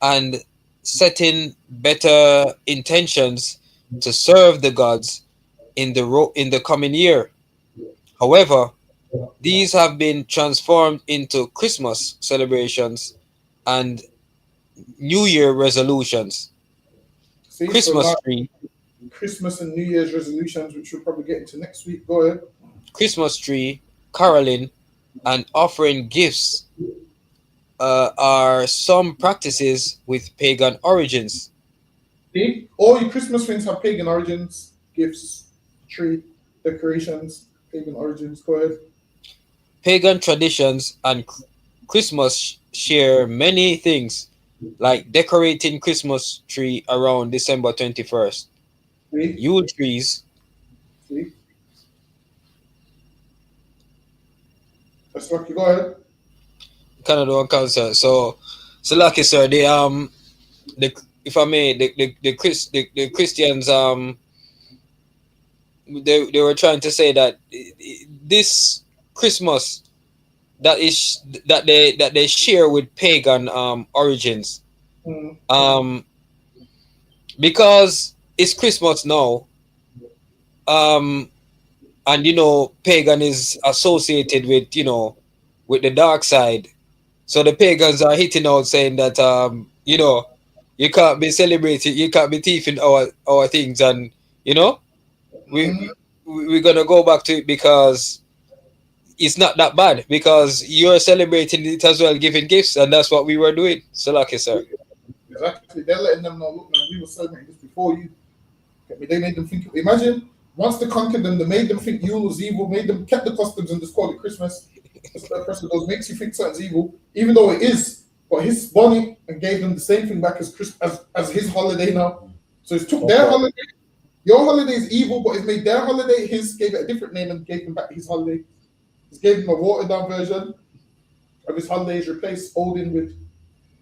and setting better intentions to serve the gods in the coming year. However, these have been transformed into Christmas celebrations and New Year resolutions. See, so Christmas now tree, Christmas and New Year's resolutions, which we'll probably get into next week. Go ahead. Christmas tree, caroling, and offering gifts are some practices with pagan origins. See, all your Christmas things have pagan origins, gifts, tree, decorations, pagan origins. Go ahead. Pagan traditions and Christmas share many things, like decorating Christmas tree around December 21st, See, Yule trees. see. That's lucky. Go ahead. Canada and cancer. So lucky, sir. The if I may, the Christians they were trying to say that this Christmas that they share with pagan origins, Mm. because it's Christmas now, and pagan is associated with with the dark side. So the pagans are hitting out saying that you can't be celebrating, you can't be thieving our things, and we we're gonna go back to it because it's not that bad, because you're celebrating it as well, giving gifts, and that's what we were doing. So lucky, sir. Exactly. They're letting them know, look, man, we were celebrating this before you. They made them think. Imagine once they conquered them, they made them think Yule was evil, kept the customs and just called it Christmas. That's what that person does, makes you think something's evil, even though it is. But his Bonnie and gave them the same thing back as his holiday now. So it took their holiday. Your holiday is evil, but it made their holiday his, gave it a different name and gave them back his holiday. He's gave him a watered down version of his holidays, replaced Odin with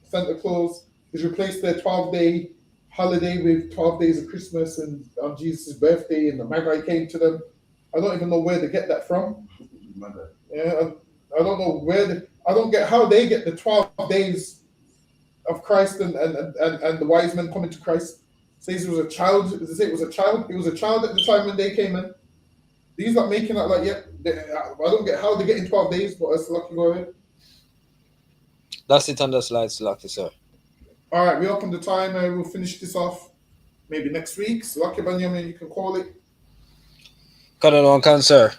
Santa Claus. He's replaced their 12-day holiday with 12 days of Christmas and on Jesus' birthday, and the Magi came to them. I don't even know where they get that from. Yeah, I don't know I don't get how they get the 12 days of Christ and the wise men coming to Christ. Says it was a child. Does it say it was a child? It was a child at the time when they came in. These not making out like yet. I don't get how they get in 12 days, but that's lucky. Go ahead. That's it on the slides, lucky, sir. All right, we open the time. We'll finish this off maybe next week. So lucky Benjamin, you can call it. Canada and cancer.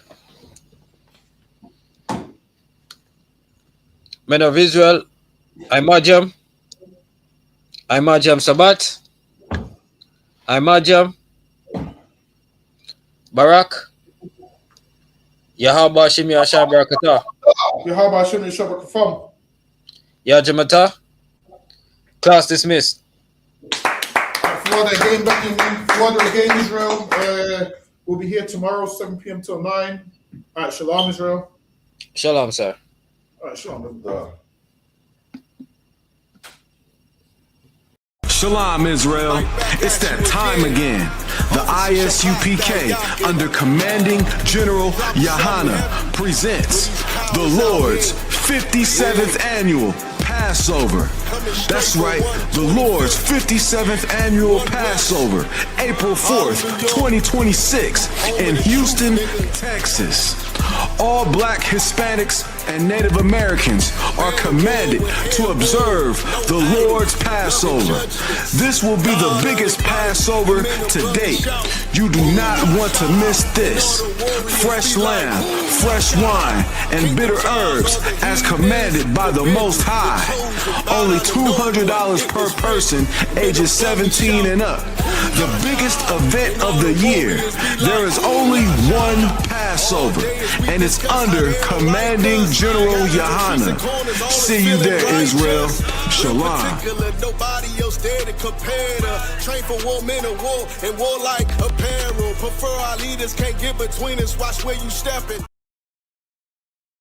Men of Israel, Imajam Sabbat, Imajam Barak, Yahaba Shim Yasha Barakata, Yahaba Hashem Yeshabak Kafam. Yajamata, class dismissed. Florida again, Benjamin. Florida again, Israel. We'll be here tomorrow, 7 p.m. till 9. All right, Shalom, Israel. Shalom, sir. All right, Shalom. Shalom, Israel. It's that time again. The ISUPK, under Commanding General Yahana, presents the Lord's 57th Annual Passover. That's right, the Lord's 57th Annual Passover, April 4th, 2026, in Houston, Texas. All Black, Hispanics, and Native Americans are commanded to observe the Lord's Passover. This will be the biggest Passover to date. You do not want to miss this. Fresh lamb, fresh wine, and bitter herbs as commanded by the Most High. Only $200 per person, ages 17 and up. The biggest event of the year. There is only one Passover, and it's under Commanding General Yahana. See you there, Israel. Shalom. Nobody else there to compare to. Train for war, men of war, and warlike apparel. Prefer our leaders, can't get between us. Watch where you stepping.